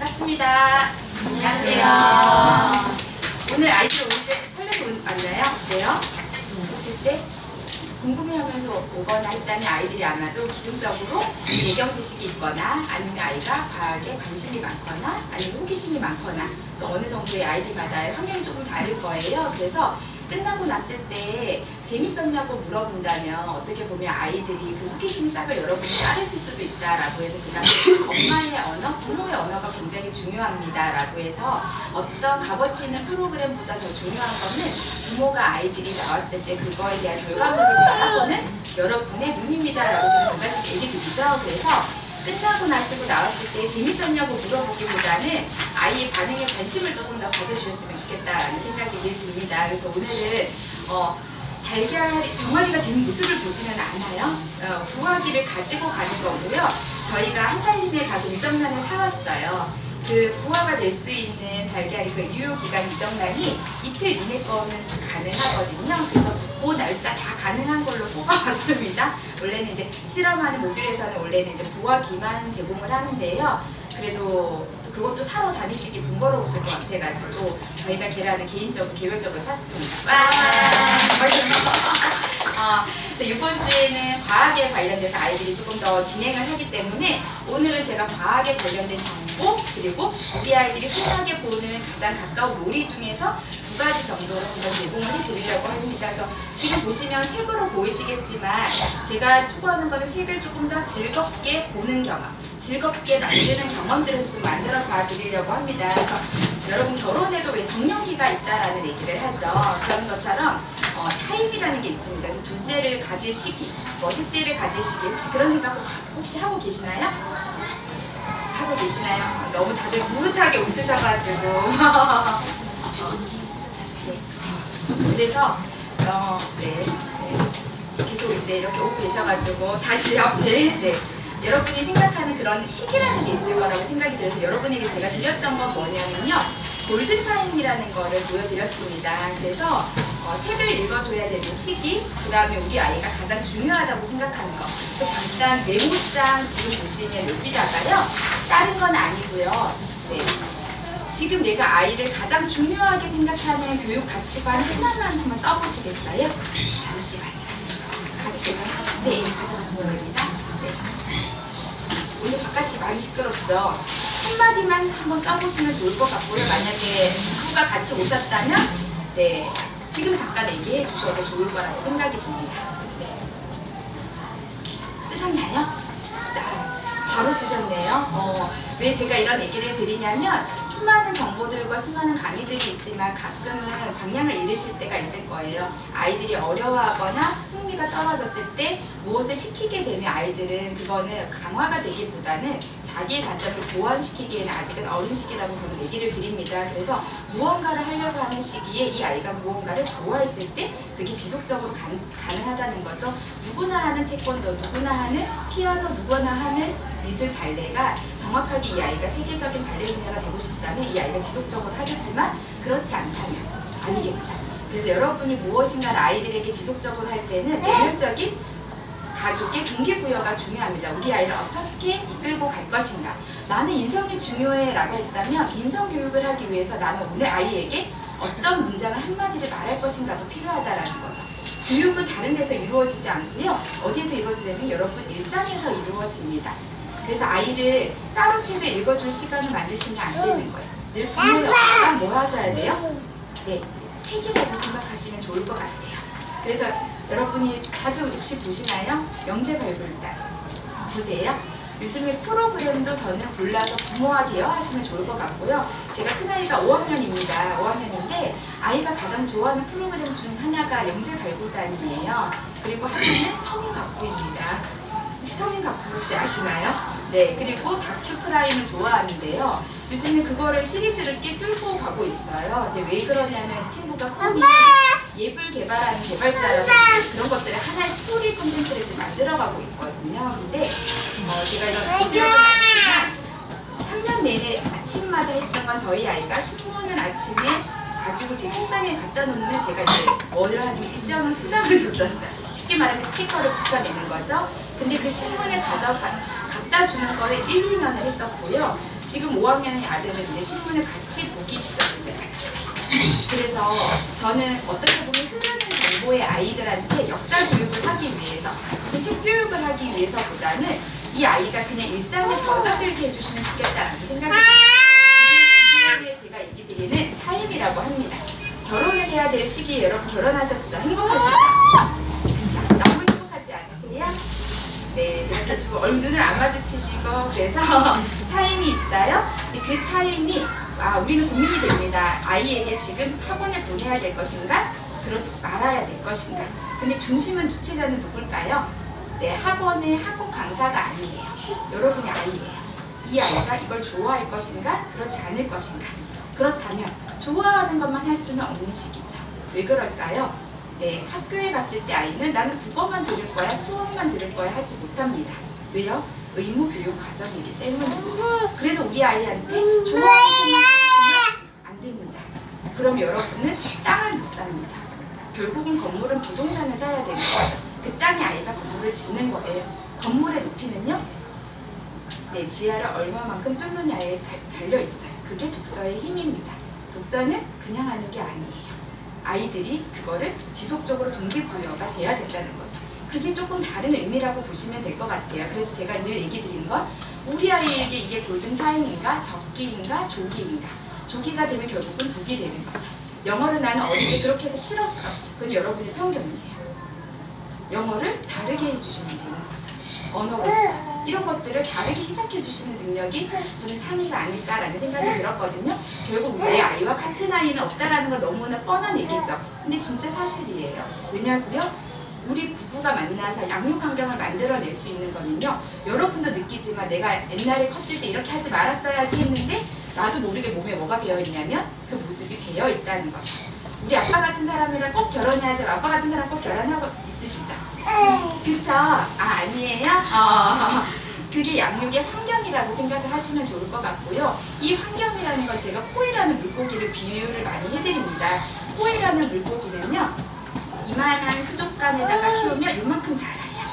반갑습니다. 안녕하세요. 오늘 아이들 설레고 왔나요? 어때요? 오실 때 궁금해하면서 오거나 했다면 아이들이 아마도 기본적으로 배경 지식이 있거나 아니면 아이가 과학에 관심이 많거나 아니면 호기심이 많거나 또 어느 정도의 아이들마다의 환경이 조금 다를 거예요. 그래서 끝나고 났을 때 재밌었냐고 물어본다면 어떻게 보면 아이들이 그 호기심 싹을 여러분이 자르실 수도 있다라고 해서 제가 엄마의 언어, 부모의 언어가 굉장히 중요합니다라고 해서 어떤 값어치 있는 프로그램보다 더 중요한 거는 부모가 아이들이 나왔을 때 그거에 대한 결과물을 바라보는 여러분의 눈입니다라고 제가 잠깐씩 얘기 드리죠. 그래서 끝나고 나시고 나왔을 때 재밌었냐고 물어보기보다는 아이의 반응에 관심을 조금 더 가져주셨으면 좋겠다라는 생각이 듭니다. 그래서 오늘은 달걀이 병아리가 된 모습을 보지는 않아요. 부화기를 가지고 가는 거고요. 저희가 한 살림에 가서 유정란을 사왔어요. 그 부화가 될 수 있는 달걀이 그 유효기간 유정란이 이틀 이내 거는 가능하거든요. 그래서 그 날짜 다 가능한 걸로 뽑아왔습니다. 원래는 이제 실험하는 모듈에서는 원래는 이제 부화기만 제공을 하는데요. 그래도 그것도 사러 다니시기 번거로우실 것 같아가지고 저희가 계란을 개인적으로 개별적으로 샀습니다. 이번 주에는 과학에 관련돼서 아이들이 조금 더 진행을 하기 때문에 오늘은 제가 과학에 관련된 정보 그리고 우리 아이들이 흔하게 보는 가장 가까운 놀이 중에서 2가지 정도를 한번 제공을 해드리려고 합니다. 그래서 지금 보시면 책으로 보이시겠지만 제가 추구하는 거는 책을 조금 더 즐겁게 보는 경험, 즐겁게 만드는 경험들을 좀 만들어 봐드리려고 합니다. 그래서 여러분 결혼에도 왜 정년기가 있다라는 얘기를 하죠. 그런 것처럼 타임이라는 게 있습니다. 그래서 둘째를 가질 시기, 셋째를 가질 시기 혹시 그런 생각 혹시 하고 계시나요? 하고 계시나요? 너무 다들 무릇하게 웃으셔가지고 그래서 계속 이제 이렇게 오고 계셔가지고 다시 옆에 여러분이 생각하는 그런 시기라는 게 있을 거라고 생각이 들어서 여러분에게 제가 드렸던 건 뭐냐면요. 골든타임이라는 거를 보여드렸습니다. 그래서 책을 읽어줘야 되는 시기, 그 다음에 우리 아이가 가장 중요하다고 생각하는 거. 그래서 잠깐 메모장 지금 보시면 여기다가요. 다른 건 아니고요. 지금 내가 아이를 가장 중요하게 생각하는 교육 가치관 하나만 한번 써보시겠어요? 잠시만요. 가치관. 가져가시면 됩니다. 오늘 바깥이 많이 시끄럽죠? 한마디만 한번 써보시면 좋을 것 같고요. 만약에 누가 같이 오셨다면 지금 잠깐 얘기해 주셔도 좋을 거라고 생각이 듭니다. 쓰셨나요? 바로 쓰셨네요. 왜 제가 이런 얘기를 드리냐면 수많은 정보들과 수많은 강의들이 있지만 가끔은 방향을 잃으실 때가 있을 거예요. 아이들이 어려워하거나 흥미가 떨어졌을 때 무엇을 시키게 되면 아이들은 그거는 강화가 되기보다는 자기의 단점을 보완시키기에는 아직은 어린 시기라고 저는 얘기를 드립니다. 그래서 무언가를 하려고 하는 시기에 이 아이가 무언가를 좋아했을 때 그게 지속적으로 가능하다는 거죠. 누구나 하는 태권도, 누구나 하는 피아노, 누구나 하는 미술, 발레가 정확하게 이 아이가 세계적인 발레리나가 되고 싶다면 이 아이가 지속적으로 하겠지만 그렇지 않다면 아니겠죠. 그래서 여러분이 무엇인가를 아이들에게 지속적으로 할 때는 개인적인 가족의 동기부여가 중요합니다. 우리 아이를 어떻게 이끌고 갈 것인가. 나는 인성이 중요해 라고 했다면 인성교육을 하기 위해서 나는 오늘 아이에게 어떤 문장을 한마디를 말할 것인가도 필요하다라는 거죠. 교육은 다른 데서 이루어지지 않고요. 어디에서 이루어지냐면 여러분 일상에서 이루어집니다. 그래서 아이를 따로 책을 읽어줄 시간을 만드시면 안 되는 거예요. 늘 부모의 엄마가 뭐 하셔야 돼요? 책이라고 생각하시면 좋을 것 같아요. 그래서 여러분이 자주 혹시 보시나요? 영재발굴단 보세요. 요즘에 프로그램도 저는 골라서 부모와 대화하시면 좋을 것 같고요. 제가 큰아이가 5학년입니다. 5학년인데 아이가 가장 좋아하는 프로그램 중 하나가 영재발굴단이에요. 그리고 하나는 서민가꾸입니다. 혹시 서민가꾸 혹시 아시나요? 그리고 다큐 프라임을 좋아하는데요. 요즘에 그거를 시리즈를 꽤 뚫고 가고 있어요. 근데 왜 그러냐면 친구가 꿈이 예술 개발하는 개발자라서 그런 것들을 하나의 스토리 콘텐츠를 지금 만들어가고 있거든요. 근데 제가 이런 보지라는 않지만 3년 내내 아침마다 했던 건 저희 아이가 신문을 아침에 가지고 제 책상에 갖다 놓으면 제가 이제 뭐를 하냐면 일정한 수당을 줬었어요. 쉽게 말하면 스티커를 붙여내는 거죠. 근데 그 신문을 갖다 주는 거를 1, 2년을 했었고요. 지금 5학년의 아들은 이제 신문을 같이 보기 시작했어요. 같이. 그래서 저는 어떻게 보면 흐르는 정보의 아이들한테 역사 교육을 하기 위해서, 무슨 책 교육을 하기 위해서보다는 이 아이가 그냥 일상에 젖어들게 해주시면 좋겠다라는 생각이 들어요. 이게 제가 얘기 드리는 타임이라고 합니다. 결혼을 해야 될 시기에 여러분 결혼하셨죠? 행복하시죠? 그쵸? 너무 행복하지 않으세요? 네, 이렇게 좀 눈을 안 마주치시고 그래서 타임이 있어요. 근데 그 타임이 우리는 고민이 됩니다. 아이에게 지금 학원에 보내야 될 것인가? 그러지 말아야 될 것인가? 근데 중심은 주체자는 누굴까요? 네, 학원의 학원 강사가 아니에요. 여러분이 아이예요. 이 아이가 이걸 좋아할 것인가? 그렇지 않을 것인가? 그렇다면 좋아하는 것만 할 수는 없는 시기죠. 왜 그럴까요? 네, 학교에 갔을 때 아이는 나는 국어만 들을 거야, 수업만 들을 거야 하지 못합니다. 왜요? 의무 교육 과정이기 때문입니다. 그래서 우리 아이한테 좋아하는 것만 주면 안 됩니다. 그럼 여러분은 땅을 못 삽니다. 결국은 건물은 부동산을 사야 되는 거죠. 그 땅에 아이가 건물을 짓는 거예요. 건물의 높이는요? 네, 지하를 얼마만큼 뚫느냐에 달려있어요. 그게 독서의 힘입니다. 독서는 그냥 하는 게 아니에요. 아이들이 그거를 지속적으로 동기부여가 돼야 된다는 거죠. 그게 조금 다른 의미라고 보시면 될 것 같아요. 그래서 제가 늘 얘기 드리는 건 우리 아이에게 이게 골든타임인가 적기인가 조기인가. 조기가 되면 결국은 독이 되는 거죠. 영어를 나는 어릴 때 그렇게 해서 싫었어. 그건 여러분의 편견이에요. 영어를 다르게 해주시면 되는 거죠. 언어로서. 이런 것들을 다르게 해석해 주시는 능력이 저는 창의가 아닐까라는 생각이 들었거든요. 결국 우리 아이와 같은 아이는 없다라는 건 너무나 뻔한 얘기죠. 근데 진짜 사실이에요. 왜냐고요? 우리 부부가 만나서 양육 환경을 만들어낼 수 있는 거는요. 여러분도 느끼지만 내가 옛날에 컸을 때 이렇게 하지 말았어야지 했는데 나도 모르게 몸에 뭐가 배어있냐면 그 모습이 배어있다는 거죠. 우리 아빠 같은 사람이랑 꼭 결혼해야지. 아빠 같은 사람 꼭 결혼하고 있으시죠? 그쵸? 아니에요? 그게 양육의 환경이라고 생각을 하시면 좋을 것 같고요. 이 환경이라는 걸 제가 코이라는 물고기를 비유를 많이 해드립니다. 코이라는 물고기는요, 이만한 수족관에다가 키우면 요만큼 자라요.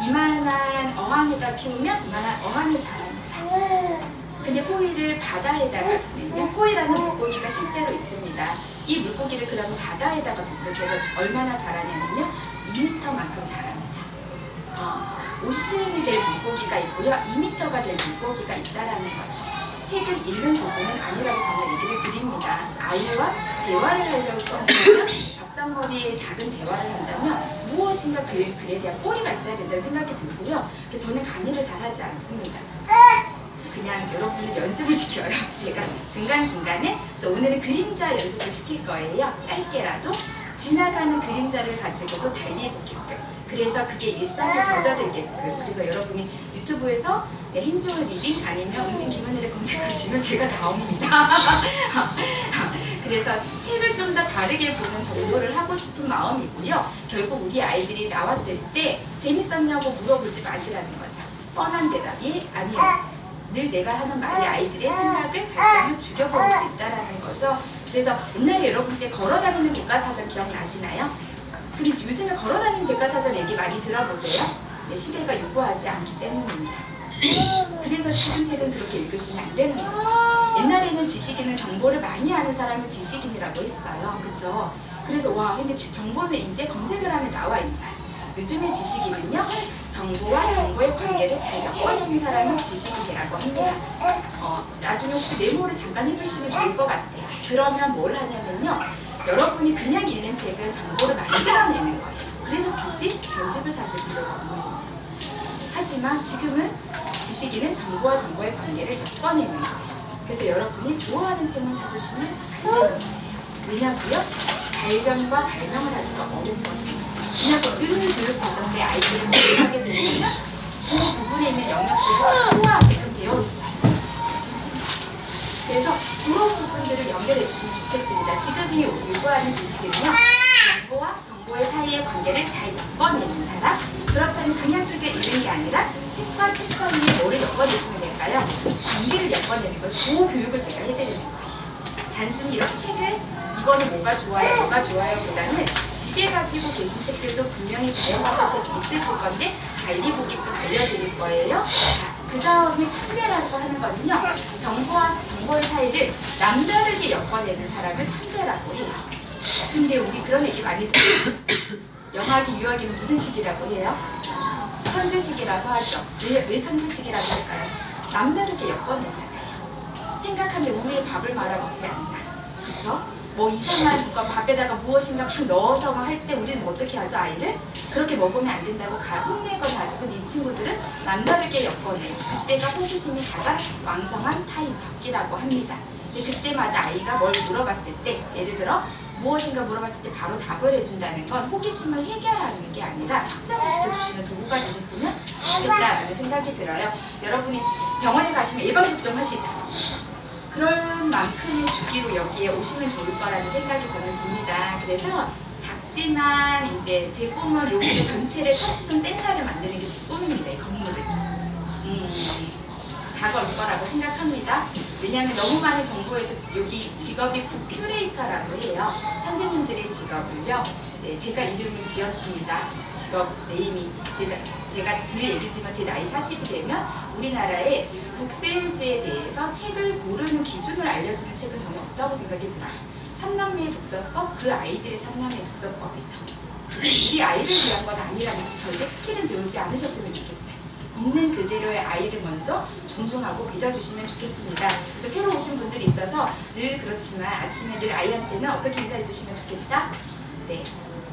이만한 어항에다 키우면 이만한 어항을 자랍니다. 근데 코이를 바다에다가 두면요, 코이라는 물고기가 실제로 있습니다. 이 물고기를 그러면 바다에다가 뒀을 때는 얼마나 자라냐면요, 2m만큼 자랍니다. 50cm이 될 물고기가 있고요, 2m가 될 물고기가 있다라는 거죠. 책은 읽는 부분은 아니라고 저는 얘기를 드립니다. 아이와 대화를 하려고 하면 밥상머리에 작은 대화를 한다면 무엇인가 글에 대한 꼬리가 있어야 된다는 생각이 들고요. 저는 강의를 잘 하지 않습니다. 그냥 여러분을 연습을 시켜요. 제가 중간중간에. 그래서 오늘은 그림자 연습을 시킬 거예요. 짧게라도 지나가는 그림자를 가지고도 달리해보게끔. 그래서 그게 일상에 젖어들게끔. 그래서 여러분이 유튜브에서 힌즈오 리딩 아니면 웅진 김은혜를 검색하시면 제가 나옵니다. 그래서 책을 좀 더 다르게 보는 정보를 하고 싶은 마음이고요. 결국 우리 아이들이 나왔을 때 재밌었냐고 물어보지 마시라는 거죠. 뻔한 대답이 아니에요. 늘 내가 하는 말이 아이들의 생각을 발전을 죽여버릴 수 있다는 거죠. 그래서 옛날에 여러분 때 걸어다니는 백과사전 기억나시나요? 근데 요즘에 걸어다니는 백과사전 얘기 많이 들어보세요. 네, 시대가 요구하지 않기 때문입니다. 그래서 지금 책은 그렇게 읽으시면 안 되는 거죠. 옛날에는 지식인은 정보를 많이 아는 사람을 지식인이라고 했어요. 그쵸? 그래서 근데 정보는 이제 검색을 하면 나와 있어요. 요즘의 지식인은요, 정보와 정보의 관계를 잘 엮어내는 사람을 지식인이라고 합니다. 나중에 혹시 메모를 잠깐 해두시면 좋을 것 같아요. 그러면 뭘 하냐면요, 여러분이 그냥 읽는 책은 정보를 만들어내는 거예요. 그래서 굳이 전집을 사실 필요가 없는 거죠. 하지만 지금은 지식인은 정보와 정보의 관계를 엮어내는 거예요. 그래서 여러분이 좋아하는 책만 사주시면 안 되는 거예요. 왜냐고요? 발견과 발명을 하기가 어렵거든요. 왜냐하면 교육 과정 때 아이들을 교육하게 되면 그 부분에 있는 영역들이 소화하게끔 되어 있어요. 그래서 그런 부분들을 연결해 주시면 좋겠습니다. 지금이 요구하는 지식은요, 정보와 정보의 사이의 관계를 잘 엮어내는 사람. 그렇다면 그냥 책을 읽는 게 아니라 책과 책 사이에 뭐를 엮어내시면 될까요? 관계를 엮어내는 거예요. 그 교육을 제가 해드리는 거예요. 단순히 이렇게 책을 이거는 뭐가 좋아요 보다는 집에 가지고 계신 책들도 분명히 자연과사 책이 있으실 건데 달리 보기끔 알려드릴 거예요. 그 다음에 천재라고 하는 거는요, 정보와 정보의 사이를 남다르게 엮어내는 사람을 천재라고 해요. 근데 우리 그런 얘기 많이 들어요. 영화기, 유아기는 무슨 시기라고 해요? 천재시기라고 하죠. 왜 천재시기라고 할까요? 남다르게 엮어내잖아요. 생각한데 우유에 밥을 말아 먹지 않는다. 그쵸? 뭐 이상한 밥에다가 무엇인가 막 넣어서 할 때 우리는 어떻게 하죠, 아이를? 그렇게 먹으면 안 된다고 혼내거나 하죠. 근데 이 친구들은 남다르게 엮어내요. 그때가 호기심이 가장 왕성한 타임 적기라고 합니다. 근데 그때마다 아이가 뭘 물어봤을 때, 예를 들어 무엇인가 물어봤을 때 바로 답을 해준다는 건 호기심을 해결하는 게 아니라 확장을 시켜주시는 도구가 되셨으면 좋겠다라는 생각이 들어요. 여러분이 병원에 가시면 예방접종 하시죠? 그런 만큼의 주기로 여기에 오시면 좋을 거라는 생각이 저는 듭니다. 그래서 작지만 이제 제 꿈은 여기 전체를 터치존 센터를 만드는 게 제 꿈입니다. 이 건물을. 다 걸 거라고 생각합니다. 왜냐하면 너무 많은 정보에서 여기 직업이 큐레이터라고 해요. 선생님들의 직업을요. 네, 제가 이름을 지었습니다. 직업 네임이 제가 늘 얘기했지만 제 나이 40이 되면 우리나라의 북세일즈에 대해서 책을 고르는 기준을 알려주는 책은 전혀 없다고 생각이 들어요. 3남매의 독서법, 그 아이들의 3남매의 독서법이죠. 우리 아이를 위한 건 아니라는 거지. 절대 스킬을 배우지 않으셨으면 좋겠어요. 있는 그대로의 아이를 먼저 존중하고 믿어주시면 좋겠습니다. 그래서 새로 오신 분들이 있어서 늘 그렇지만 아침에 늘 아이한테는 어떻게 인사해 주시면 좋겠다? 네.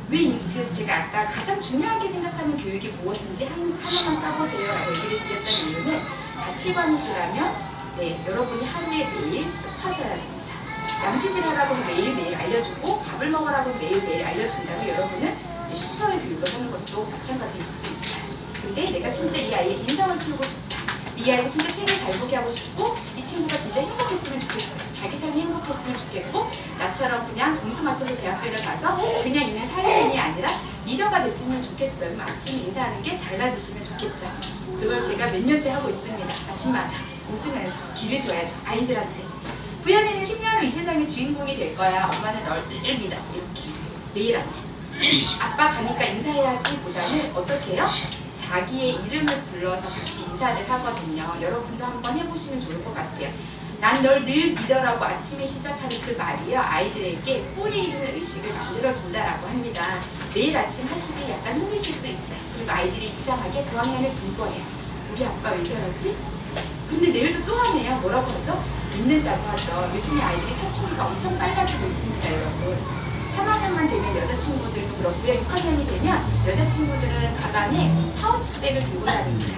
그래서 제가 아까 가장 중요하게 생각하는 교육이 무엇인지 하나만 써보세요 라고 얘기를 드렸던 이유는 가치관이시라면 네, 여러분이 하루에 매일 습하셔야 됩니다. 양치질 하라고 매일매일 알려주고 밥을 먹으라고 매일매일 알려준다면 여러분은 시터의 교육을 하는 것도 마찬가지일 수도 있어요. 근데 내가 진짜 이 아이의 인성을 키우고 싶다. 이 아이가 진짜 책을 잘 보게 하고 싶고 이 친구가 진짜 행복했으면 좋겠어. 자기 삶이 행복했으면 좋겠고 나처럼 그냥 점수 맞춰서 대학교를 가서 그냥 있는 사회인이 아니라 리더가 됐으면 좋겠어요. 아침에 인사하는 게 달라지시면 좋겠죠. 그걸 제가 몇 년째 하고 있습니다. 아침마다 웃으면서 길을 줘야죠. 아이들한테. 부연이는 10년 후 이 세상의 주인공이 될 거야. 엄마는 널 늘 믿어. 이렇게 매일 아침. 아빠 가니까 인사해야지 보다는 어떻게 해요? 자기의 이름을 불러서 같이 인사를 하거든요. 여러분도 한번 해보시면 좋을 것 같아요. 난 널 늘 믿어라고 아침에 시작하는 그 말이요. 아이들에게 뿌리 있는 의식을 만들어준다라고 합니다. 매일 아침 하시기 약간 힘드실 수 있어요. 그리고 아이들이 이상하게 고학년에 볼 거예요. 우리 아빠 왜 저러지? 근데 내일도 또 하네요. 뭐라고 하죠? 믿는다고 하죠. 요즘에 아이들이 사춘기가 엄청 빨라지고 있습니다, 여러분. 3학년만 되면 여자친구들도 그렇고요. 6학년이 되면 여자친구들은 가방에 파우치백을 들고 다닙니다.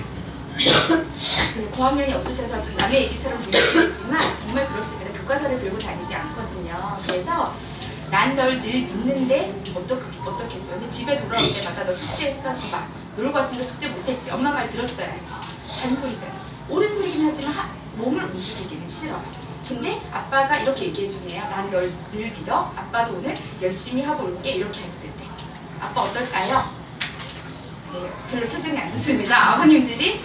고학년이 없으셔서 좀 남의 얘기처럼 보이시겠지만 정말 그렇습니다. 교과서를 들고 다니지 않거든요. 그래서 난 널 늘 믿는데 어떻겠어? 근데 집에 돌아올 때마다 너 숙제했어? 봐. 놀고 왔으니까 숙제 못했지. 엄마 말 들었어야지. 잔소리잖아. 옳은 소리긴 하지만 몸을 움직이기는 싫어요. 근데 아빠가 이렇게 얘기해주네요. 난 널 늘 믿어. 아빠도 오늘 열심히 하고 올게. 이렇게 했을 때 아빠 어떨까요? 네, 별로 표정이 안 좋습니다. 아버님들이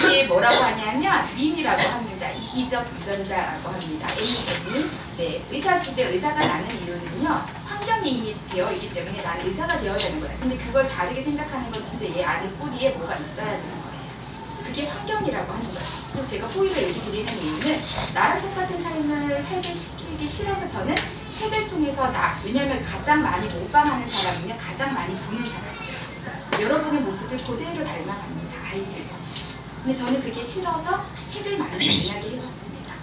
그게 뭐라고 하냐면 밈이라고 합니다. 이기적 유전자라고 합니다. AM이 네, 의사 집에 의사가 나는 이유는요. 환경이 이미 되어 있기 때문에 나는 의사가 되어야 되는 거다. 근데 그걸 다르게 생각하는 건 진짜 얘 안에 뿌리에 뭐가 있어야 되는 거예요. 그게 환경이라고 하는 거예요. 그래서 제가 포이를 얘기 드리는 이유는 나랑 똑같은 삶을 살게 시키기 싫어서 저는 책을 통해서 왜냐하면 가장 많이 모방하는 사람이면 가장 많이 보는 사람이에요. 여러분의 모습을 그대로 닮아갑니다. 아이들도. 근데 저는 그게 싫어서 책을 많이 만나게 해줬습니다.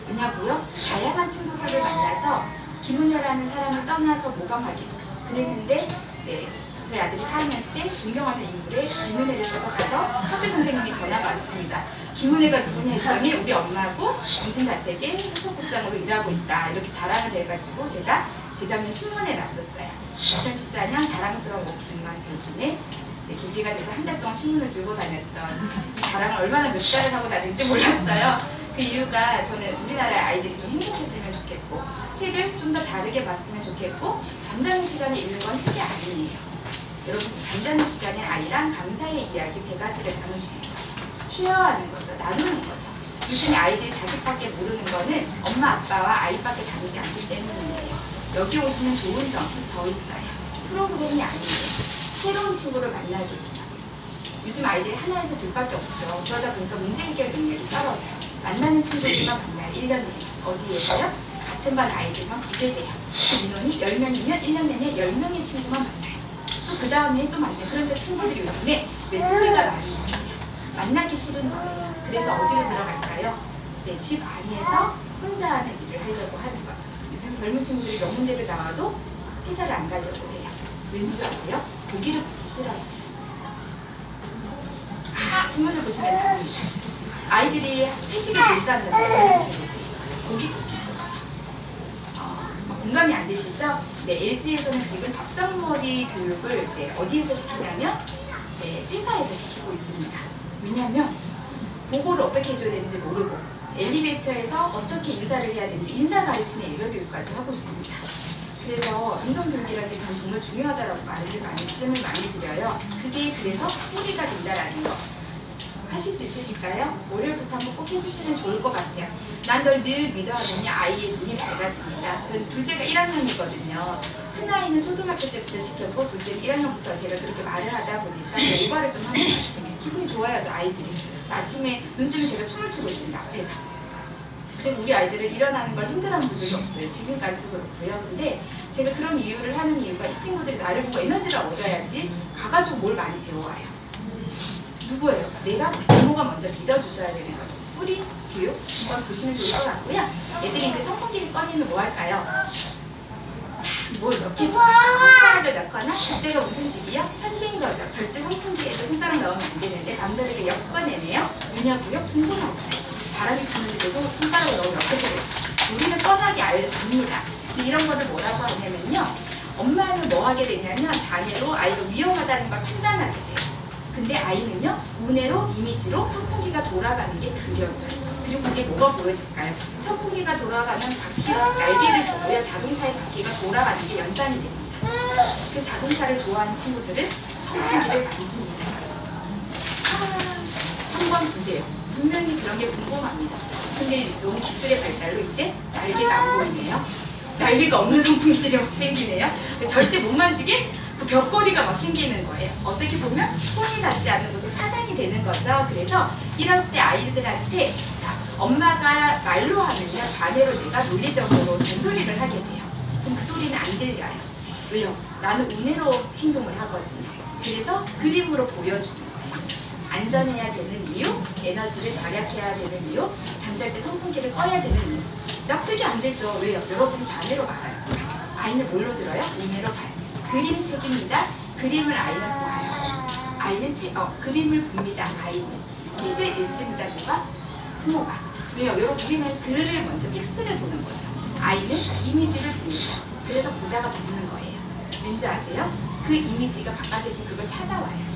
왜냐고요? 다양한 친구들을 만나서 김은혜라는 사람을 떠나서 모방하기도 그랬는데 네. 저희 아들이 4학년 때 존경하는 인물에 김은혜를 써서 가서 학교 선생님이 전화가 왔습니다. 김은혜가 누구냐 했더니 우리 엄마하고 정신자책의 수석국장으로 일하고 있다. 이렇게 자랑을 해가지고 제가 대장면 신문에 났었어요. 2014년 자랑스러운 워킹맘 백인의 기지가 돼서 한 달 동안 신문을 들고 다녔던 이 자랑을 얼마나 몇 달을 하고 다녔는지 몰랐어요. 그 이유가 저는 우리나라 아이들이 좀 행복했으면 좋겠고 책을 좀 더 다르게 봤으면 좋겠고 잠자는 시간에 읽는 건 책이 아니에요. 여러분 잠자는 시간에 아이랑 감사의 이야기 3가지를 나누시는 거예요. 쉐어하는 거죠. 나누는 거죠. 요즘에 아이들이 자기밖에 모르는 거는 엄마 아빠와 아이밖에 다르지 않기 때문이에요. 여기 오시면 좋은 점이 더 있어요. 프로그램이 아니에요. 새로운 친구를 만나기 위해서. 요즘 아이들이 하나에서 둘밖에 없죠. 그러다 보니까 문제 해결 능력이 떨어져요. 만나는 친구들만 만나요. 1년 내내. 어디에서요? 같은 반 아이들만 보게 돼요. 그 인원이 10명이면 1년 내내 10명의 친구만 만나요. 또 그 다음에 또 만나요. 그런데 친구들이 요즘에 외톨이가 많이 있어요. 만나기 싫은 거예요. 그래서 어디로 들어갈까요? 네, 집 안에서 혼자 하는 일을 하려고 하는 거죠. 요즘 젊은 친구들이 명문대를 나와도 회사를 안 가려고 해요. 왠지 아세요? 고기를 굽기 싫어하세요. 신문을 보시면 나옵니다. 아이들이 회식을 제일 싫어한다는 거예요. 젊은 친구들이. 고기 굽기 싫어서. 공감이 안 되시죠? 네, LG에서는 지금 밥상머리 교육을 어디에서 시키냐면 회사에서 시키고 있습니다. 왜냐하면 보고를 어떻게 해줘야 되는지 모르고 엘리베이터에서 어떻게 인사를 해야 되는지 인사 가르치는 예절 교육까지 하고 있습니다. 그래서 인성교육이라는 게 전 정말 중요하다라고 말씀을 많이 드려요. 그게 그래서 뿌리가 된다라는 거. 하실 수 있으실까요? 월요일부터 한번 꼭 해주시면 좋을 것 같아요. 난 널 늘 믿어하더니 아이의 눈이 밝아집니다. 전 둘째가 1학년이거든요. 큰 아이는 초등학교 때부터 시켰고 둘째는 1학년부터 제가 그렇게 말을 하다 보니까 일과를 좀 하면 아침에 기분이 좋아요. 저 아이들이. 아침에 눈 뜨면 제가 춤을 추고 있습니다. 앞에서. 그래서 우리 아이들은 일어나는 걸 힘들어하는 본 적이 없어요. 지금까지도 그렇고요. 근데 제가 그런 이유를 하는 이유가 이 친구들이 나를 보고 에너지를 얻어야지 가가지고 뭘 많이 배워와요. 누구예요? 내가 부모가 먼저 믿어주셔야 되는 거죠. 뿌리 교육 한번 보시면 좋을 것 같고요. 애들이 이제 선풍기를 꺼내면 뭐 할까요? 뭘 넣겠지? 손가락을 넣거나 그때가 무슨 시기요? 천재인 거죠. 절대 선풍기에도 손가락 넣으면 안 되는데 남들에게 엮어내네요. 왜냐고요? 궁금하죠. 바람이 부는데 계속 손가락을 넣으면 어떻게 돼요? 우리는 뻔하게 압니다. 근데 이런 거를 뭐라고 하냐면요. 엄마는 뭐 하게 되냐면 자녀로 아이가 위험하다는 걸 판단하게 돼요. 근데 아이는요, 운해로 이미지로 선풍기가 돌아가는 게 그려져요. 그리고 그게 뭐가 보여질까요? 선풍기가 돌아가는 바퀴가 날개를 보고요, 자동차의 바퀴가 돌아가는 게 연상이 됩니다. 그 자동차를 좋아하는 친구들은 선풍기를 만집니다. 한번 보세요. 분명히 그런 게 궁금합니다. 근데 너무 기술의 발달로 이제 날개가 안 보이네요. 날개가 없는 선풍기들이 막 생기네요. 절대 못 만지게 그 벽걸이가 막 생기는 거예요. 어떻게 보면 손이 닿지 않는 곳에 차단이 되는 거죠. 그래서 이럴 때 아이들한테 자, 엄마가 말로 하면요 좌뇌로 내가 논리적으로 잔소리를 하게 돼요. 그럼 그 소리는 안 들려요. 왜요? 나는 우뇌로 행동을 하거든요. 그래서 그림으로 보여주는 거예요. 안전해야 되는 이유, 에너지를 절약해야 되는 이유, 잠잘 때 선풍기를 꺼야 되는 이유. 납득이 안 되죠. 왜요? 여러분이 좌뇌로 말아요. 아이는 뭘로 들어요? 우뇌로 봐요. 그림책입니다. 그림을 아이는 보아요. 아이는 그림을 봅니다. 아이는 책을 읽습니다. 누가? 부모가. 왜요? 여러분 우리는 글을 먼저 텍스트를 보는 거죠. 아이는 이미지를 봅니다. 그래서 보다가 보는 거예요. 왠지 아세요? 그 이미지가 바깥에서 그걸 찾아와요.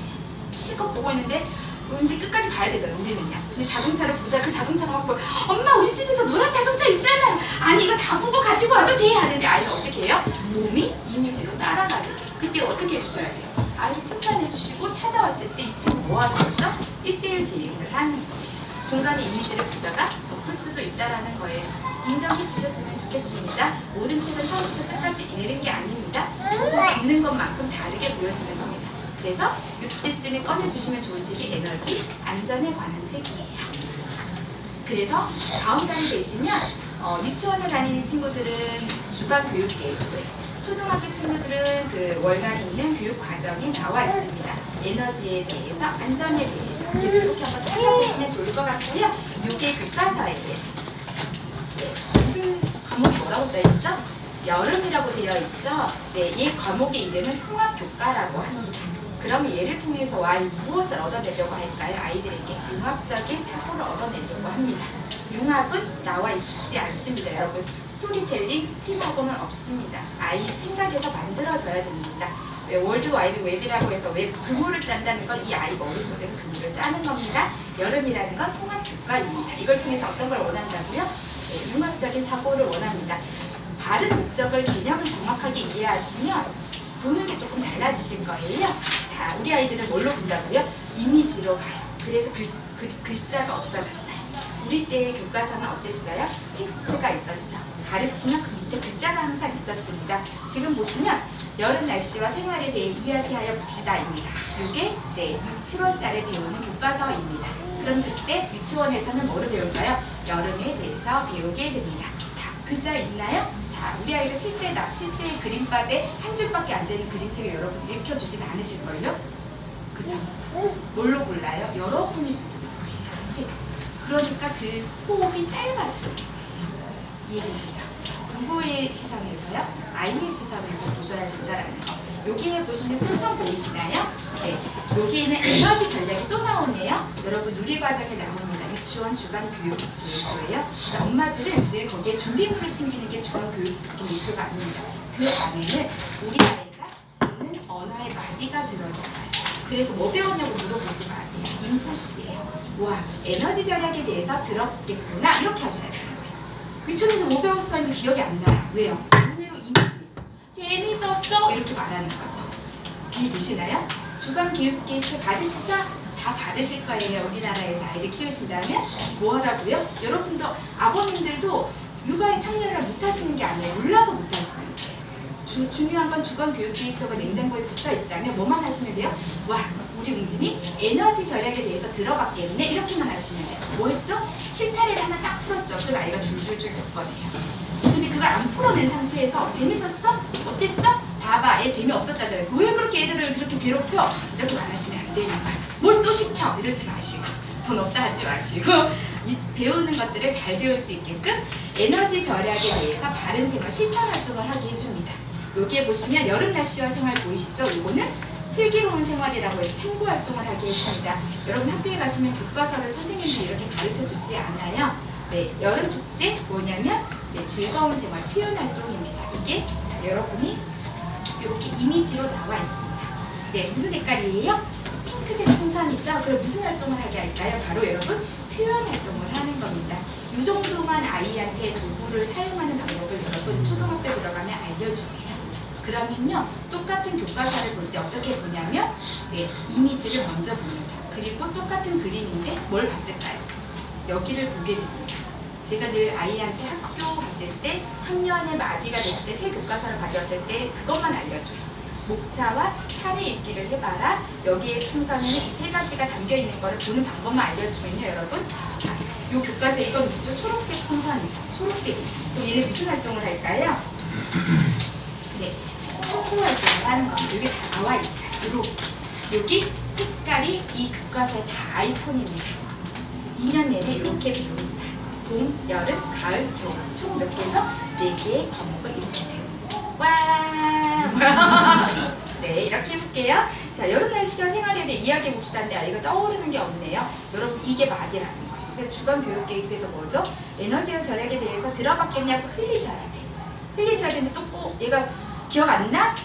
실컷 보고 있는데 왠지 끝까지 봐야 되잖아요. 우리는요. 근데 자동차를 보다 그 자동차가 막 엄마 우리 집에서 노란 자동차 있잖아요. 아니 이거 다 보고 가지고 와도 돼 하는데 아이가 어떻게 해요? 몸이 이미지로 따라가게 돼요. 그때 어떻게 해주셔야 돼요? 아이 칭찬해 주시고 찾아왔을 때 이 친구 뭐 하는 거죠? 1대1 대응을 하는 거예요. 중간에 이미지를 보다가 덮을 수도 있다라는 거예요. 인정해 주셨으면 좋겠습니다. 모든 책은 처음부터 끝까지 읽는 게 아닙니다. 보고 읽는 것만큼 다르게 보여지는 겁니다. 그래서 이때쯤에 꺼내주시면 좋은 책이 에너지, 안전에 관한 책이에요. 그래서 다음 달이 되시면 유치원에 다니는 친구들은 주간 교육 계획을, 초등학교 친구들은 그 월간에 있는 교육 과정이 나와 있습니다. 에너지에 대해서, 안전에 대해서. 그래서 이렇게 한번 찾아보시면 좋을 것 같고요. 이게 교과서예요. 무슨 과목이 뭐라고 써있죠? 여름이라고 되어 있죠? 네, 이 과목의 이름은 통합교과라고 합니다. 그러면 얘를 통해서 무엇을 얻어내려고 할까요? 아이들에게 융합적인 사고를 얻어내려고 합니다. 융합은 나와 있지 않습니다. 여러분 스토리텔링, 스팀하고는 없습니다. 아이 생각에서 만들어져야 됩니다. 월드와이드 웹이라고 해서 웹 그물을 짠다는 건 이 아이 머릿속에서 그물을 짜는 겁니다. 여름이라는 건 통합교과입니다. 이걸 통해서 어떤 걸 원한다고요? 네, 융합적인 사고를 원합니다. 바른 목적을, 개념을 정확하게 이해하시면 보는 게 조금 달라지실 거예요. 자, 우리 아이들은 뭘로 본다고요? 이미지로 봐요. 그래서 글자가 없어졌어요. 우리 때의 교과서는 어땠어요? 텍스트가 있었죠. 가르치면 그 밑에 글자가 항상 있었습니다. 지금 보시면 여름 날씨와 생활에 대해 이야기하여 봅시다입니다. 이게 7월 달에 배우는 교과서입니다. 그럼 그때 유치원에서는 뭐를 배울까요? 여름에 대해서 배우게 됩니다. 자, 글자 있나요? 자, 우리 아이가 7세다. 7세의 그림밥에 한 줄밖에 안 되는 그림책을 여러분 읽혀주진 않으실걸요? 그쵸? 뭘로 골라요? 여러분이 고르는 거예요. 책. 그러니까 그 호흡이 짧아지고 이해되시죠? 누구의 시선에서요? 아이의 시선에서 보셔야 된다라는 거. 여기에 보시면 풍선 보이시나요? 네. 여기에는 에너지 전략이 또 나오네요. 여러분 누리과정에 나옵니다. 유치원 주간교육교육부예요. 엄마들은 늘 거기에 준비물을 챙기는 게 주간교육교육부가 아닙니다. 그 안에는 우리 아이가 듣는 언어의 마디가 들어있어요. 그래서 뭐 배웠냐고 물어보지 마세요. 인풋이에요. 와, 에너지 절약에 대해서 들었겠구나. 이렇게 하셔야 되는 거예요. 유치원에서 뭐 배웠어? 이거 기억이 안 나요. 왜요? 눈으로 이미지. 재밌었어? 이렇게 말하는 거죠. 이해되시나요? 주간교육계획서 받으시죠? 다 받으실 거예요. 우리나라에서 아이들 키우신다면. 뭐 하라고요? 여러분도, 아버님들도 육아에 참여를 못 하시는 게 아니에요. 몰라서 못 하시는 거예요. 중요한 건 주간교육계획표가 냉장고에 붙어 있다면 뭐만 하시면 돼요? 와, 우리 웅진이 에너지 절약에 대해서 들어봤겠네? 이렇게만 하시면 돼요. 뭐 했죠? 실타래를 하나 딱 풀었죠. 그럼 아이가 줄줄줄 겪어내요. 근데 그걸 안 풀어낸 상태에서 재밌었어? 어땠어? 봐봐, 얘 재미없었다잖아요. 왜 그렇게 애들을 그렇게 괴롭혀? 이렇게 말하시면 안 되는 거야. 뭘 또 시켜? 이러지 마시고, 돈 없다 하지 마시고, 배우는 것들을 잘 배울 수 있게끔 에너지 절약에 대해서 바른 생활, 실천 활동을 하게 해줍니다. 여기에 보시면 여름 날씨와 생활 보이시죠? 이거는 슬기로운 생활이라고 해서 탐구 활동을 하게 해줍니다. 여러분 학교에 가시면 교과서를 선생님들이 이렇게 가르쳐 주지 않아요. 네, 여름 축제 뭐냐면 즐거운 생활 표현 활동입니다. 이게 자, 여러분이 이렇게 이미지로 나와 있습니다. 네, 무슨 색깔이에요? 핑크색 풍선이죠? 그럼 무슨 활동을 하게 할까요? 바로 여러분 표현 활동을 하는 겁니다. 이 정도만 아이한테 도구를 사용하는 방법을 여러분 초등학교 들어가면 알려주세요. 그러면요, 똑같은 교과서를 볼 때 어떻게 보냐면 이미지를 먼저 봅니다. 그리고 똑같은 그림인데 뭘 봤을까요? 여기를 보게 됩니다. 제가 늘 아이한테 학교 갔을 때 학년의 마디가 됐을 때 새 교과서를 가져왔을 때 그것만 알려줘요. 목차와 차례 읽기를 해봐라. 여기에 풍선에는 이 세 가지가 담겨있는 거를 보는 방법만 알려주면요, 여러분. 자, 이 교과서 이건 뭐죠? 초록색 풍선이죠. 초록색이죠. 그럼 얘는 무슨 활동을 할까요? 네, 탐구 활동을 하는 겁니다. 여기 다 나와 있어요. 여기 색깔이 이 교과서의 다 아이콘입니다. 2년 내내 이렇게 배웁니다. 봄, 여름, 가을, 겨울 총 몇 개죠? 4개의 과목을 이렇게 배웁니다. 와! 네, 이렇게 해볼게요. 자, 여름 날씨와 생활에 대해 이야기해 봅시다. 근데 아이가 떠오르는 게 없네요. 여러분, 이게 마디라는 거예요. 그러니까 주간교육계획에서 뭐죠? 에너지와 절약에 대해서 들어봤겠냐고 흘리셔야 돼. 흘리셔야 되는데 또 얘가 기억 안 나?